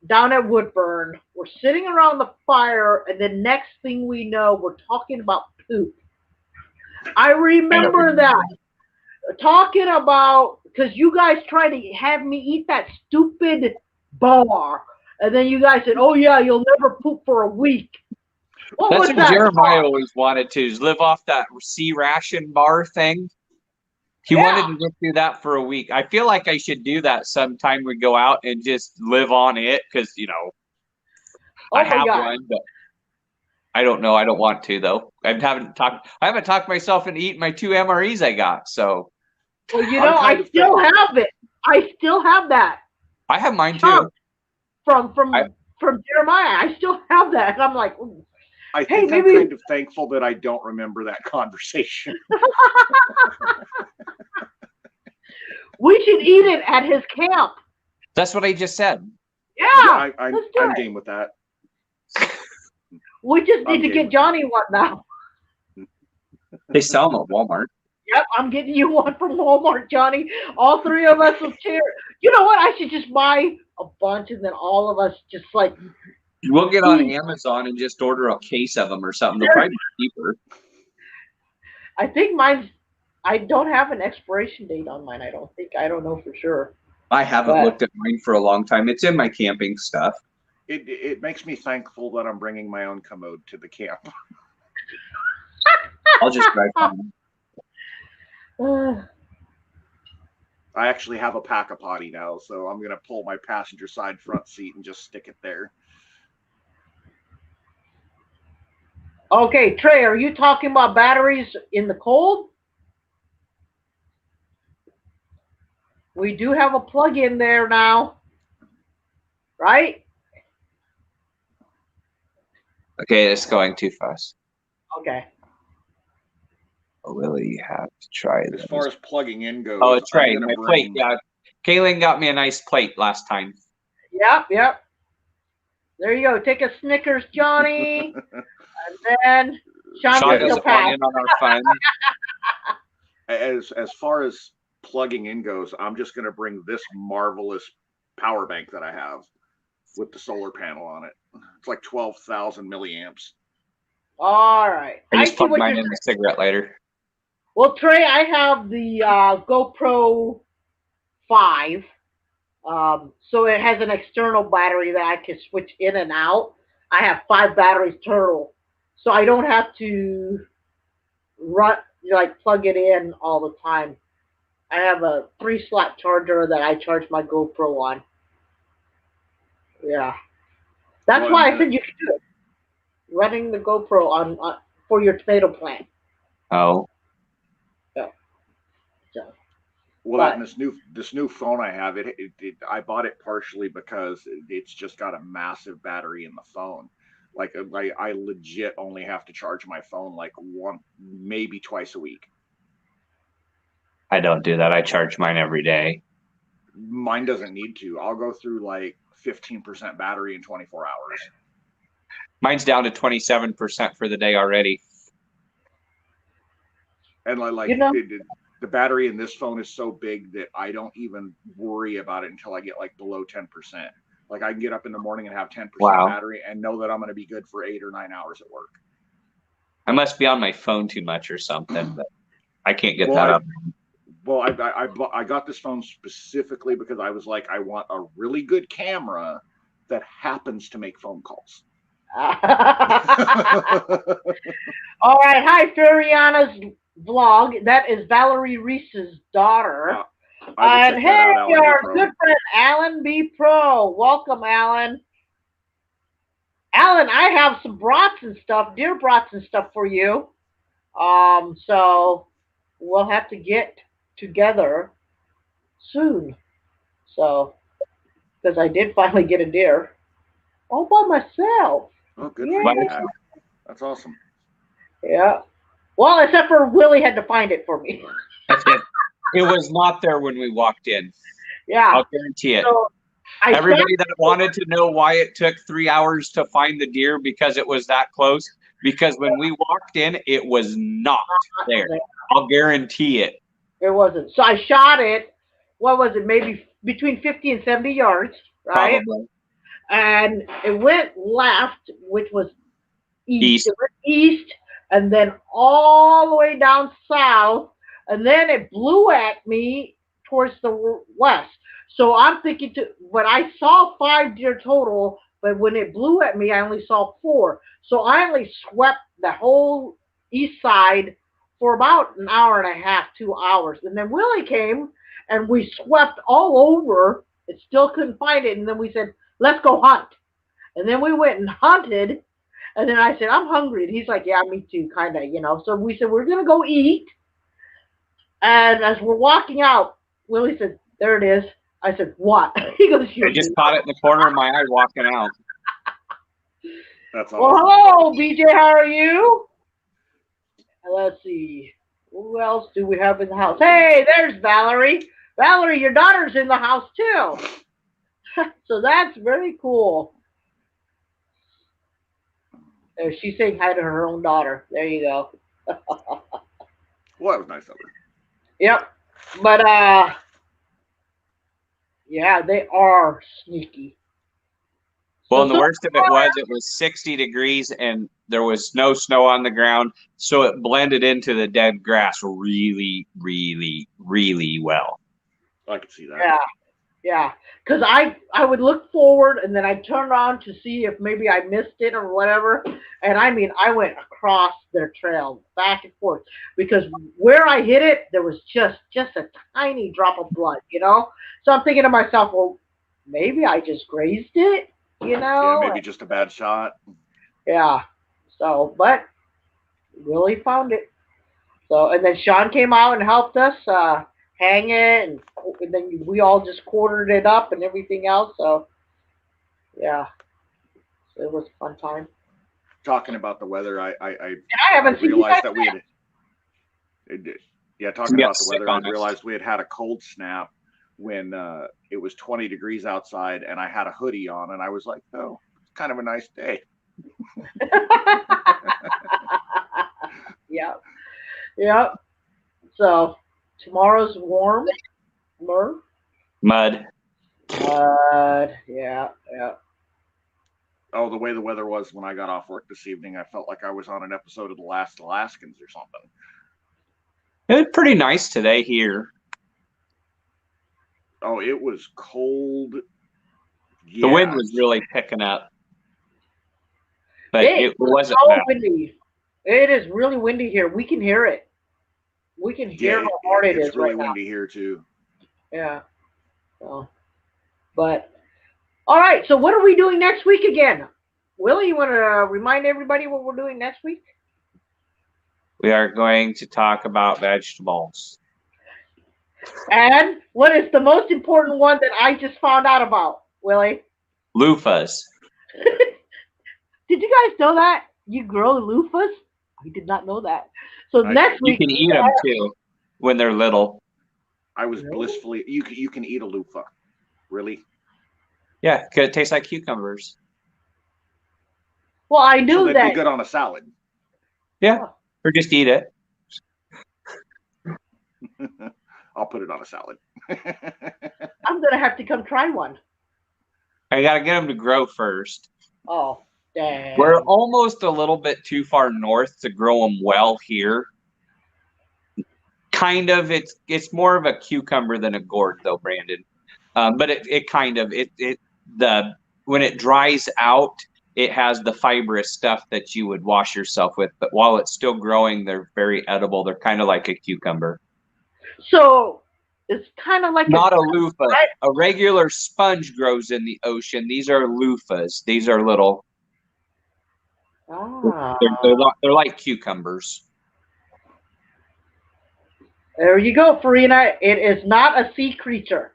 down at Woodburn, we're sitting around the fire, and the next thing we know, we're talking about poop. I remember that. Talking about, because you guys tried to have me eat that stupid bar, and then you guys said, oh yeah, you'll never poop for a week. What That's was what that? Jeremiah always wanted to, is live off that C ration bar thing. He wanted to just do that for a week. I feel like I should do that sometime we go out and just live on it because, you know, Oh I my have God. one, but I don't know. I don't want to, though. I haven't talked myself into eating my 2 MREs I got. So Well, you know, I still have it. I still have that. I have mine too. From Jeremiah. I still have that. And I'm like, ooh. I Hey, think maybe- I'm kind of thankful that I don't remember that conversation. We should eat it at his camp. That's what I just said. Yeah, I'm let's do it. game with that. We just I'm need to game get with Johnny one now. They sell them at Walmart. Yep, I'm getting you one from Walmart, Johnny. All 3 of us will share. You know what? I should just buy a bunch and then all of us just like. We'll get on Amazon and just order a case of them or something. They'll probably be cheaper. I think mine's. I don't have an expiration date on mine. I don't think. I don't know for sure. I haven't But- looked at mine for a long time. It's in my camping stuff. It makes me thankful that I'm bringing my own commode to the camp. I'll just drive home. I actually have a pack-a-potty now, so I'm gonna pull my passenger side front seat and just stick it there. Okay, Trey, are you talking about batteries in the cold? We do have a plug in there now, right? Okay, it's going too fast. Okay. Oh, Willie, you have to try As this. far as plugging in goes, Oh, it's I'm right. gonna My bring- plate. Yeah, Kaylin got me a nice plate last time. Yep. There you go. Take a Snickers, Johnny. And then Sean Sean gets doesn't your want pack. in on our fun. As far as plugging in goes, I'm just gonna bring this marvelous power bank that I have with the solar panel on it. It's like 12,000 milliamps. All right. I just see plugged what mine you're in the cigarette lighter. Well, Trey, I have the GoPro 5. So it has an external battery that I can switch in and out. I have 5 batteries total. So I don't have to run like plug it in all the time. I have a 3 slot charger that I charge my GoPro on. Yeah, that's Well, why I said you could do it. Running the GoPro on for your tomato plant. Oh, Yeah. So, well, that but and this new phone I have, I bought it partially because it's just got a massive battery in the phone. Like I legit only have to charge my phone like one, maybe twice a week. I don't do that. I charge mine every day. Mine doesn't need to. I'll go through like 15% battery in 24 hours. Mine's down to 27% for the day already. And like you know, the battery in this phone is so big that I don't even worry about it until I get like below 10%. Like I can get up in the morning and have 10% Wow. battery and know that I'm going to be good for 8 or 9 hours at work. I must be on my phone too much or something, but I can't get Well, that up. Well, I got this phone specifically because I was like, I want a really good camera that happens to make phone calls. all right. Hi, Furiana's vlog. That is Valerie Reese's daughter. I will And check that hey, out, Alan B. our Pro. good friend Alan B. Pro. Welcome, Alan. Alan, I have some brats and stuff, deer brats and stuff for you. So we'll have to get together soon. So, because I did finally get a deer all by myself. Oh, good Yeah. for you, Thack. That's awesome. Yeah. Well, except for Willie had to find it for me. That's it. It was not there when we walked in. Yeah. I'll guarantee it. So Everybody that wanted to know why it took 3 hours to find the deer because it was that close, because when we walked in, it was not there. I'll guarantee it. It wasn't. So I shot it. What was it? Maybe between 50 and 70 yards, right? Probably. And it went left, which was east. East. It went east, and then all the way down south, and then it blew at me towards the west. So I'm thinking, when I saw 5 deer total, but when it blew at me, I only saw 4. So I only swept the whole east side for about an hour and a half, 2 hours. And then Willie came and we swept all over and still couldn't find it. And then we said, let's go hunt. And then we went and hunted. And then I said, I'm hungry. And he's like, yeah, me too, kind of. So we said, we're going to go eat. And as we're walking out, Willie said, there it is. I said, what? He goes, I just caught it in the corner of my eye walking out. That's awesome. well, hello, BJ. How are you? Let's see. Who else do we have in the house? Hey, there's Valerie. Valerie, your daughter's in the house too. So that's very cool. There, she's saying hi to her own daughter. There you go. Well, that was nice of her. Yep. But yeah, they are sneaky. Well, and the worst of it was 60 degrees and there was no snow on the ground. So it blended into the dead grass really, really, really well. I could see that. Yeah. Yeah. Because I would look forward and then I'd turn around to see if maybe I missed it or whatever. And I mean, I went across their trail back and forth because where I hit it, there was just a tiny drop of blood, So I'm thinking to myself, well, maybe I just grazed it, Yeah, maybe just a bad shot. Yeah. So, but Willie found it. So, and then Sean came out and helped us hang it, and then we all just quartered it up and everything else. So, yeah, so it was a fun time. Talking about the weather, I haven't seen you realized guys that we had. Yeah, talking Yeah, about the sick weather, I on us. realized we had a cold snap when it was 20 degrees outside, and I had a hoodie on, and I was like, "Oh, it's kind of a nice day." Yeah, yeah. So tomorrow's warm. Mud. Yeah. Oh, the way the weather was when I got off work this evening, I felt like I was on an episode of The Last Alaskans or something. It was pretty nice today here. Oh, it was cold. The wind was really picking up. But it wasn't so bad. windy. It is really windy here. We can hear it. We can hear Yeah, how hard it it's is really right now. windy here too. Yeah. So, but all right. So what are we doing next week again? Willie, you want to remind everybody what we're doing next week? We are going to talk about vegetables. And what is the most important one that I just found out about, Willie? Loofahs. Did you guys know that you grow loofahs? I did not know that. So next You week can eat them too when they're little. I was Really? blissfully. You can eat a loofah, really. Yeah, 'cause it tastes like cucumbers. well, I So knew they'd be that. good on a salad. Yeah, or just eat it. I'll put it on a salad. I'm gonna have to come try one. I gotta get them to grow first. Oh, dang. We're almost a little bit too far north to grow them well here. Kind of, it's more of a cucumber than a gourd, though, Brandon. But when it dries out, it has the fibrous stuff that you would wash yourself with. But while it's still growing, they're very edible. They're kind of like a cucumber. So it's kind of like Not a loofah. A regular sponge grows in the ocean. These are loofahs. These are little. Ah, They're like cucumbers. there you go, Farina. It is not a sea creature.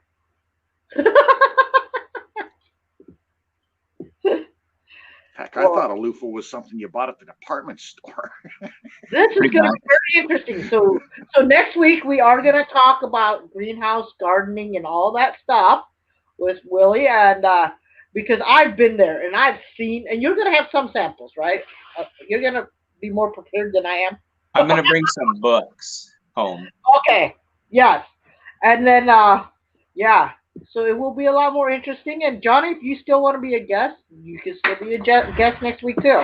Heck, I thought a loofah was something you bought at the department store. This is Pretty going to much. be very interesting. So next week we are going to talk about greenhouse gardening and all that stuff with Willie, and because I've been there and I've seen, and you're going to have some samples, right? You're going to be more prepared than I am. I'm gonna bring some books home. Okay. Yes. And then, yeah. So it will be a lot more interesting. And Johnny, if you still want to be a guest, you can still be a guest next week too.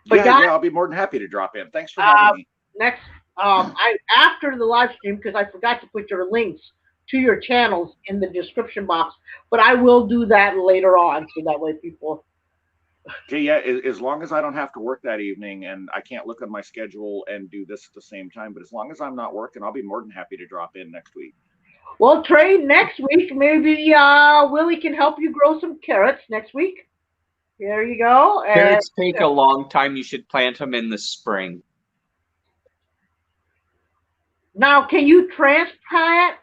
But Yeah, guys, I'll be more than happy to drop in. Thanks for having me. next, I after the live stream, because I forgot to put your links to your channels in the description box, but I will do that later on, so that way people. Okay, yeah, as long as I don't have to work that evening and I can't look at my schedule and do this at the same time, but as long as I'm not working, I'll be more than happy to drop in next week. Well, Trey, next week maybe Willie can help you grow some carrots next week. There you go. And Carrots take a long time. You should plant them in the spring. now, can you transplant?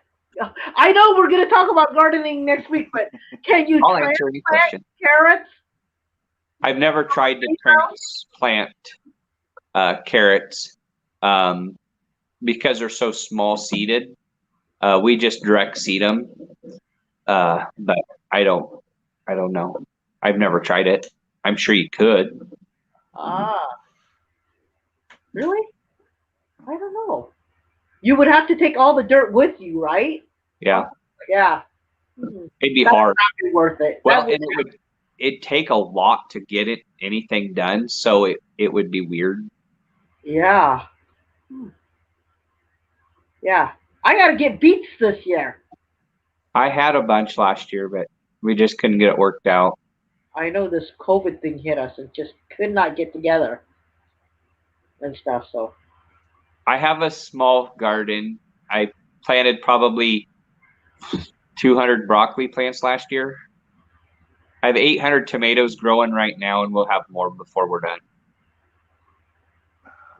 I know we're going to talk about gardening next week, but can you I'll answer any transplant question. carrots? I've never tried to transplant carrots because they're so small seeded. We just direct seed them, but I don't know. I've never tried it. I'm sure you could. Ah, really? I don't know. You would have to take all the dirt with you, right? Yeah, Yeah. it'd be That would hard. not be worth it. Well, That would- and it'd take a lot to get anything done, so it would be weird. yeah. Yeah. I got to get beets this year. I had a bunch last year, but we just couldn't get it worked out. I know this COVID thing hit us and just could not get together and stuff. So, I have a small garden. I planted probably 200 broccoli plants last year. I have 800 tomatoes growing right now, and we'll have more before we're done.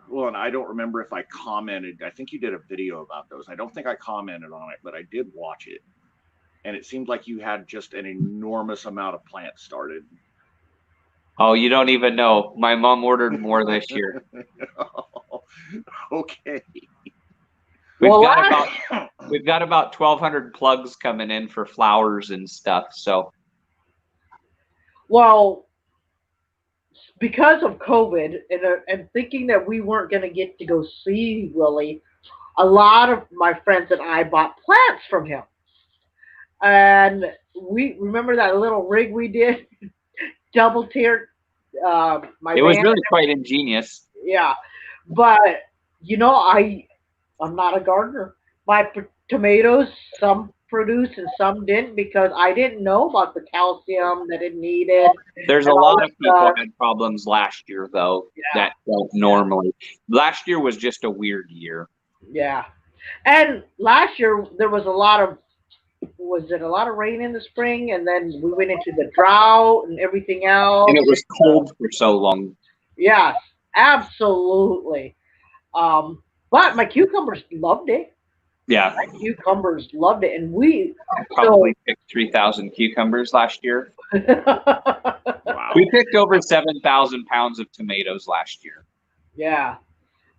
Well, and I don't remember if I commented. I think you did a video about those. I don't think I commented on it, but I did watch it. And it seemed like you had just an enormous amount of plants started. Oh, you don't even know. My mom ordered more this year. Okay. We've Well, got about 1,200 plugs coming in for flowers and stuff. So well, because of COVID and thinking that we weren't going to get to go see Willie, a lot of my friends and I bought plants from him. And we remember that little rig we did, double tiered. it was van- really quite ingenious. yeah, but you know, I'm not a gardener. My tomatoes, some produce and some didn't because I didn't know about the calcium that it needed There's a and all lot that of people stuff. had problems last year, though, Yeah, that don't normally. Last year was just a weird year. yeah. And last year there was a lot of was it a lot of rain in the spring, and then we went into the drought and everything And else. it was cold for so long. Yes, absolutely. Um, but my cucumbers loved it. Yeah, My cucumbers loved it, and we I so probably picked 3,000 cucumbers last year. We Wow. picked over 7,000 pounds of tomatoes last year. yeah,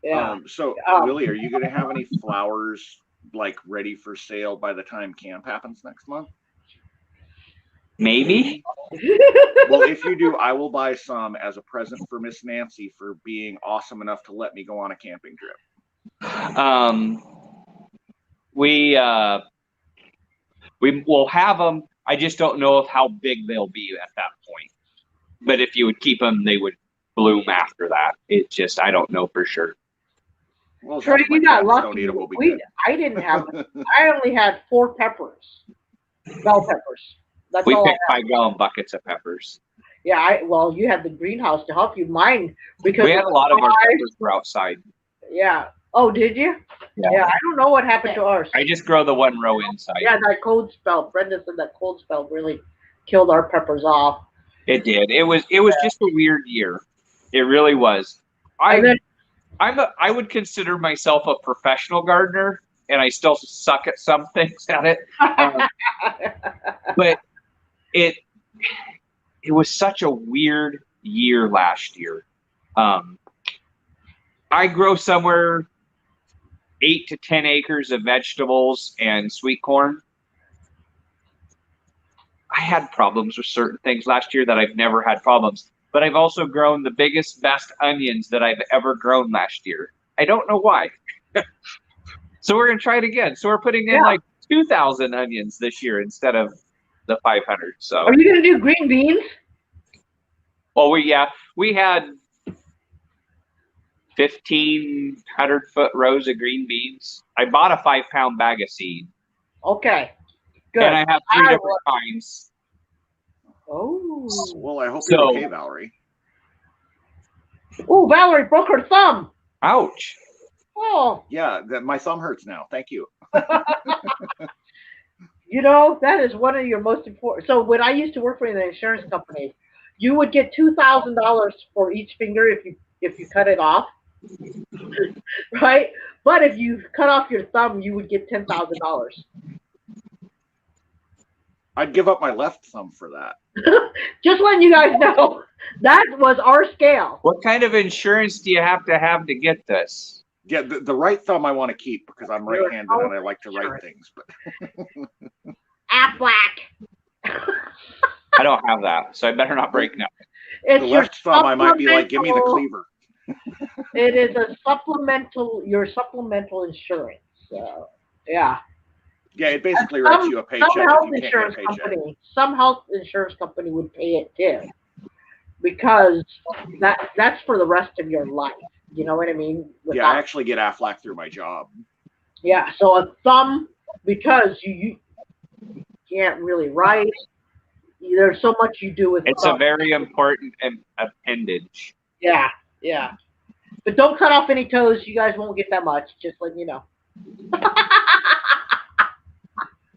yeah. So Um, Willie, are you going to have any flowers like ready for sale by the time camp happens next month? Maybe. Well, if you do, I will buy some as a present for Miss Nancy for being awesome enough to let me go on a camping trip. Um, we will have them. I just don't know of how big they'll be at that point. But if you would keep them, they would bloom after that. It just, I don't know for sure. Well, as Trey, long as my you got cats don't lucky. eat them, we'll be good. I didn't have. I only had 4 peppers, bell peppers. That's We all I picked had. 5-gallon buckets of peppers. Yeah, well, you had the greenhouse to help you. Mine because We of had a the lot of our size. peppers were outside. Yeah. Oh, did you? Yeah, I don't know what happened to ours. I just grow the one row inside. Yeah, that cold spell. Brenda said that cold spell really killed our peppers off. It did. It was just a weird year. It really was. And then, I would consider myself a professional gardener, and I still suck at some things at it. But it was such a weird year last year. I grow somewhere 8 to 10 acres of vegetables and sweet corn. I had problems with certain things last year that I've never had problems. But I've also grown the biggest, best onions that I've ever grown last year. I don't know why. So we're going to try it again. So we're putting in yeah. like 2,000 onions this year instead of the 500. So, Are you gonna do green beans? well, we had 1,500-foot rows of green beans. I bought a 5-pound bag of seed. Okay, good. And I have 3 different kinds. Oh. Well, I hope So- you're okay, Valerie. Oh, Valerie broke her thumb. Ouch. Oh. Yeah, my thumb hurts now. Thank you. You know, that is one of your most important. So when I used to work for the insurance company, you would get $2,000 for each finger if you cut it off, right? But if you cut off your thumb, you would get $10,000. I'd give up my left thumb for that. Just letting you guys know, that was our scale. What kind of insurance do you have to get this? Yeah, the right thumb I want to keep because I'm right-handed and I like to write things. But Aflac. I don't have that, so I better not break now. It's the your left thumb I might be like, give me the supplemental- cleaver. It is your supplemental insurance. So, yeah. Yeah, it basically writes you a paycheck Some health if you can't insurance get a paycheck. company, some health insurance company would pay it too, because that's for the rest of your life. You know what I mean? Yeah, I actually get Aflac through my job. Yeah. So a thumb, because you can't really write. There's so much you do with. It's thumb. a very important appendage. Yeah, yeah. But don't cut off any toes. You guys won't get that much. Just letting you know.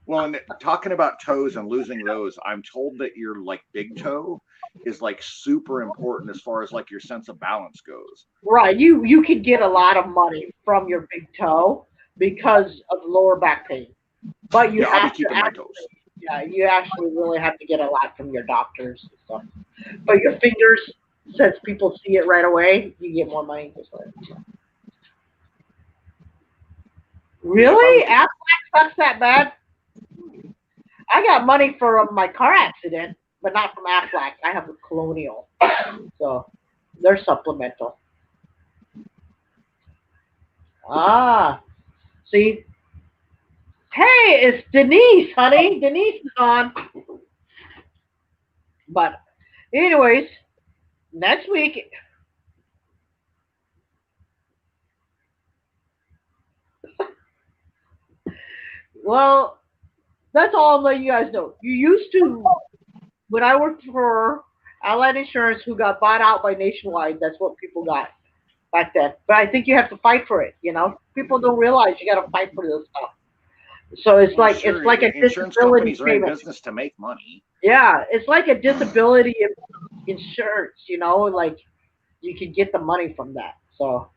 Well, and talking about toes and losing those, I'm told that your like big toe is like super important as far as like your sense of balance goes. Right. You could get a lot of money from your big toe because of lower back pain. But you Yeah, I'll have be keeping to my actually, toes. yeah, you actually really have to get a lot from your doctors and stuff. But your fingers, since people see it right away, you get more money this way. Really? Aflac sucks that bad? I got money from my car accident, but not from Aflac. I have a Colonial. So they're supplemental. Ah, see? Hey, it's Denise, honey. Denise is on. But anyways, next week. Well, That's all I'm letting you guys know. You used to, when I worked for Allied Insurance, who got bought out by Nationwide, that's what people got back then. But I think you have to fight for it. People don't realize you got to fight for this stuff. So it's Well, like sure, a insurance disability companies are in payment. business to make money. Yeah, it's like a disability insurance. Like you can get the money from that. So,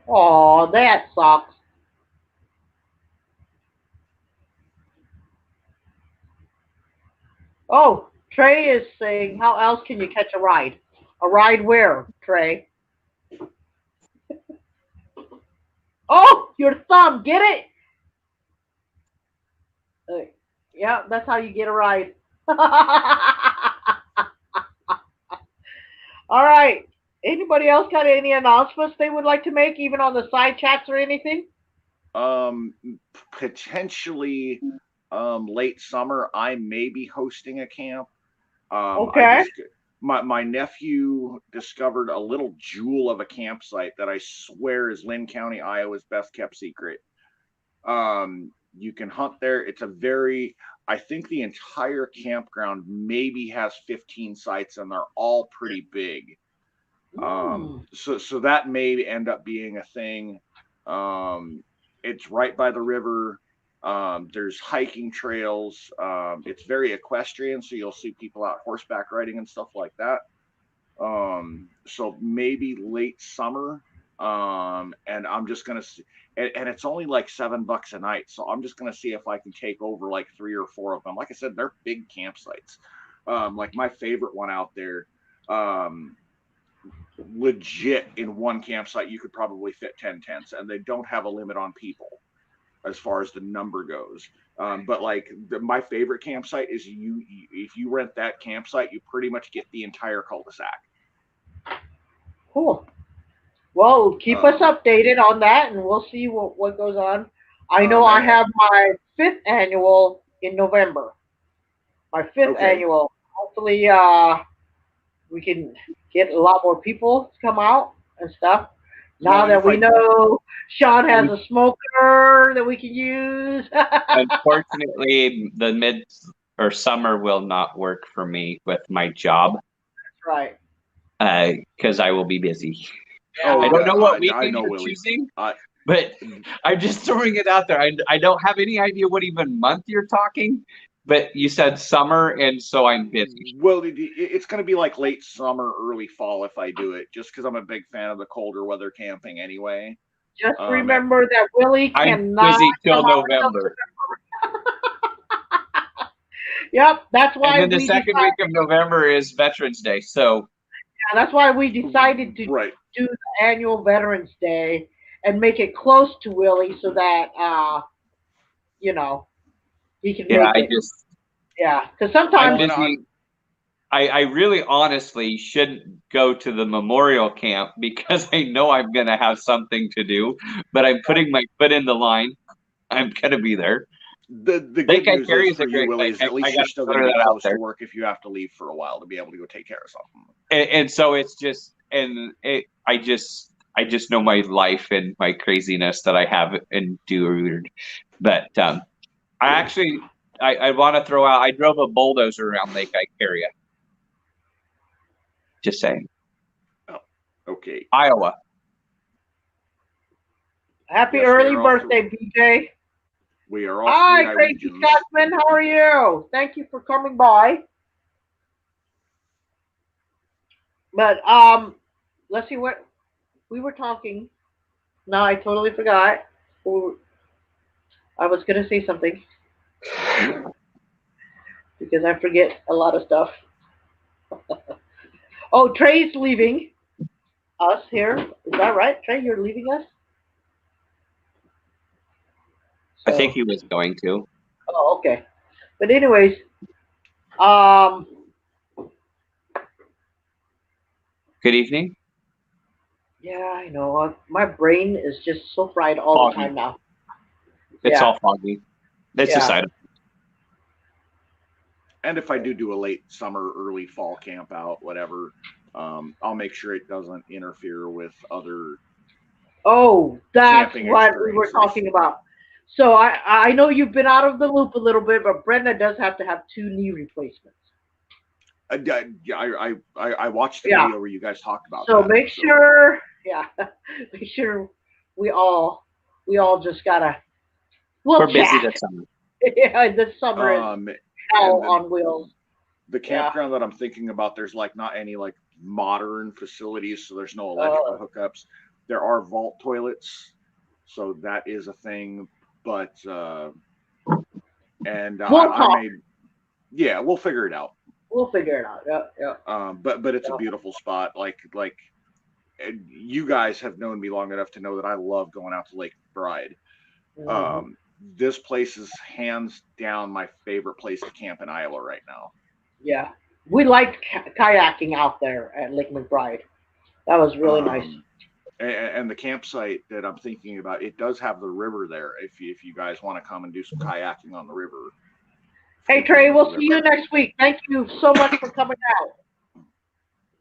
oh, that sucks. Oh, Trey is saying, how else can you catch a ride? A ride where, Trey? Oh, your thumb. Get it? Uh, yeah, that's how you get a ride. All right. Anybody else got any announcements they would like to make, even on the side chats or anything? Um, Potentially, late summer, I may be hosting a camp. I Okay. just my nephew discovered a little jewel of a campsite that I swear is Lynn County, Iowa's best kept secret. You can hunt there. I think the entire campground maybe has 15 sites and they're all pretty big. Mm. So that may end up being a thing. Um, it's right by the river. There's hiking trails. It's very equestrian, so you'll see people out horseback riding and stuff like that. So maybe late summer. And I'm just gonna see, and it's only like $7 a night, so I'm just gonna see if I can take over like 3 or 4 of them. Like I said, they're big campsites. Like my favorite one out there. Um, Legit in one campsite you could probably fit 10 tents, and they don't have a limit on people as far as the number goes. But like my favorite campsite is if you rent that campsite, you pretty much get the entire cul-de-sac. Cool. Well, keep us um, updated on that, and we'll see what goes on. I know um I and, have my fifth annual in November. My fifth okay. annual. Hopefully, we can get a lot more people to come out and stuff. Well, Now and that if we I know Sean has Un- a smoker that we can use. Unfortunately, the mid or summer will not work for me with my job Right. because I will be busy. oh I Yeah. don't know what I weekend know, you're Willie. choosing, uh, but I'm just throwing it out there. I don't have any idea what even month you're talking, but you said summer, and so I'm busy. well, it's going to be like late summer, early fall if I do it, just because I'm a big fan of the colder weather camping anyway. Just um remember that Willie I'm cannot busy come till out until. November. Yep. That's And why then the we second week decided. of November is Veterans Day. So Yeah, that's why we decided to right. do the annual Veterans Day and make it close to Willie so that you know he can yeah, make I it. just Yeah, because I'm sometimes Well, and busy. I'm I really honestly shouldn't go to the memorial camp because I know I'm gonna have something to do, but I'm putting my foot in the line. I'm gonna be there. the Lake good news is Icaria is for a you, great Willie, lake. is at I least you're gotta still going to throw be that out close to there. work if you have to leave for a while to be able to go take care of something. And so it's just I just know my life and my craziness that I have endured. But I actually I want to throw out. I drove a bulldozer around Lake Icaria. Just saying, Oh, okay. Iowa. happy Yes, early birthday, BJ. we are all three Hi, Crazy Iowegians. Scotsman. How are you? Thank you for coming by. But let's see what we were talking. No, I totally forgot. I was gonna say something because I forget a lot of stuff. Oh, Trey's leaving us here. Is that right, Trey? You're leaving us. I think So, he was going to. oh, okay. But anyways, um, Good evening. yeah, I know. My brain is just so fried all the Foggy. time now. It's Yeah, all foggy. It's a yeah. side. And if I do a late summer, early fall camp out, whatever, I'll make sure it doesn't interfere with other Oh, that's camping what we were experiences. talking about. So I know you've been out of the loop a little bit, but Brenda does have to have 2 knee replacements. Yeah, I watched the Yeah. video where you guys talked about So that. make sure, yeah, make sure we all just gotta. We're We'll busy chat. this summer. Yeah, this summer is And hell on wheels. the Yeah. campground that I'm thinking about, there's like not any like modern facilities, so there's no Uh, electrical hookups. There are vault toilets, so that is a thing. But we'll I talk. may, yeah, we'll figure it out. We'll figure it out. Yeah, But it's a yeah. beautiful spot. Like you guys have known me long enough to know that I love going out to Lake Bride. Mhm. This place is hands down my favorite place to camp in Iowa right now. Yeah. We liked kayaking out there at Lake McBride. That was really nice. And the campsite that I'm thinking about, it does have the river there. If you guys want to come and do some kayaking on the river. Hey Trey, we'll see you next week. Thank you so much for coming out.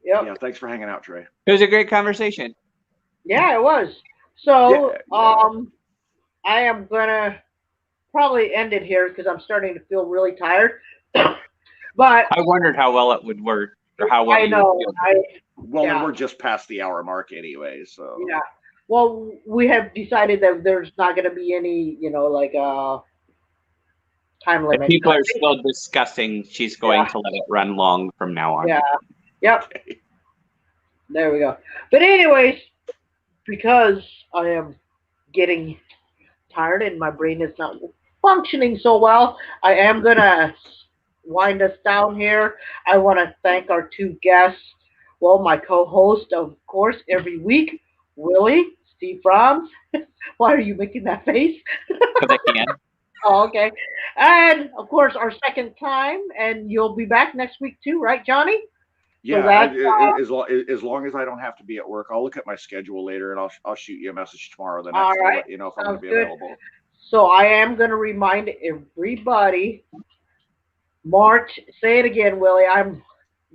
Yep. Yeah, thanks for hanging out, Trey. It was a great conversation. Yeah, it was. So, Yeah. I am gonna probably end it here because I'm starting to feel really tired. But I wondered how well it would work, or how well I you know. would feel. Well, Yeah. and we're just past the hour mark anyway, so Yeah. Well, we have decided that there's not going to be any, like time If limit. people are still discussing, she's going to let it run long from now on. Yeah. Yep. There we go. But anyways, because I am getting tired and my brain is not functioning so well, I am gonna wind us down here. I want to thank our 2 guests. Well, my co-host, of course, every week, Willie, Steve Brahms. Why are you making that face? Because I can. Oh, okay. And of course, our second time, and you'll be back next week too, right, Johnny? yeah. So that's As long as I don't have to be at work, I'll look at my schedule later and I'll shoot you a message tomorrow. The all next, I'll right. let you know if I'm going Sounds to be good. available. So I am going to remind everybody. March. Say it again, Willie.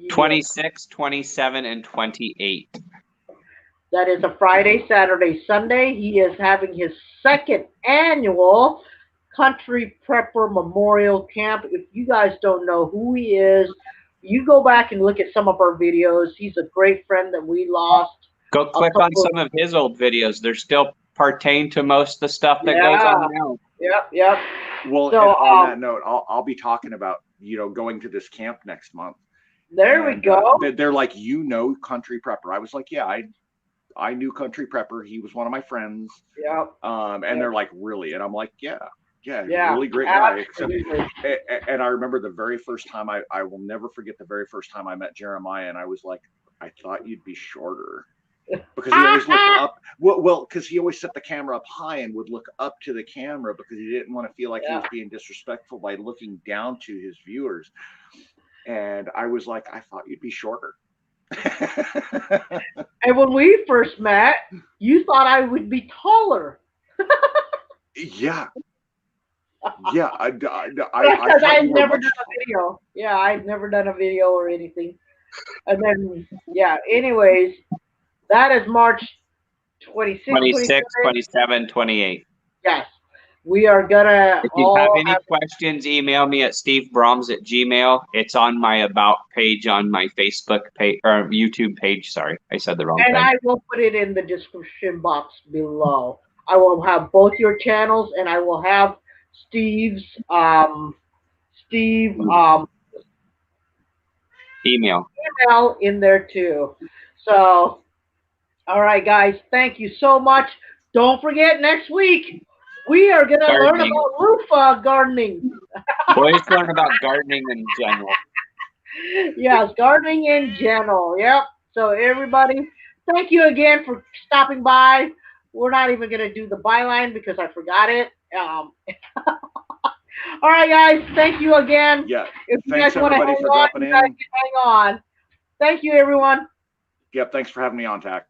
26, 27, and 28. That is a Friday, Saturday, Sunday. He is having his second annual Country Prepper Memorial Camp. If you guys don't know who he is, you go back and look at some of our videos. He's a great friend that we lost. Go click on some of his old videos. They're still pertain to most of the stuff that goes on now. Yep. Well, So, and on that note, I'll be talking about going to this camp next month. There we go. They're like, Country Prepper. I was like, yeah, I knew Country Prepper. He was one of my friends. Yep. And they're like, really? And I'm like, yeah, really great absolutely. guy. And I remember the very first time I will never forget the very first time I met Jeremiah, and I was like, I thought you'd be shorter. Because he always looked up. Well, because he always set the camera up high and would look up to the camera because he didn't want to feel like he was being disrespectful by looking down to his viewers. And I was like, I thought you'd be shorter. And when we first met, you thought I would be taller. Yeah. Yeah. Because I'd never done a video. Yeah, I'd never done a video or anything. And then, anyways, that is March 26, 26, 27, 28. Yes. We are going to If you have any questions, email me at stevebrahms@gmail. It's on my About page on my Facebook page, or YouTube page. Sorry, I said the wrong thing. And I will put it in the description box below. I will have both your channels, and I will have Steve's email in there too. So, all right, guys, thank you so much. Don't forget, next week we are going to learn about roof gardening. Boys learn about gardening in general. Yes, gardening in general. Yep. So everybody, thank you again for stopping by. We're not even going to do the byline because I forgot it. All right, guys. Thank you again. Yeah. If you thanks guys want to hang everybody for on, dropping you guys in. can hang on. Thank you, everyone. Yep. Thanks for having me on, Thack.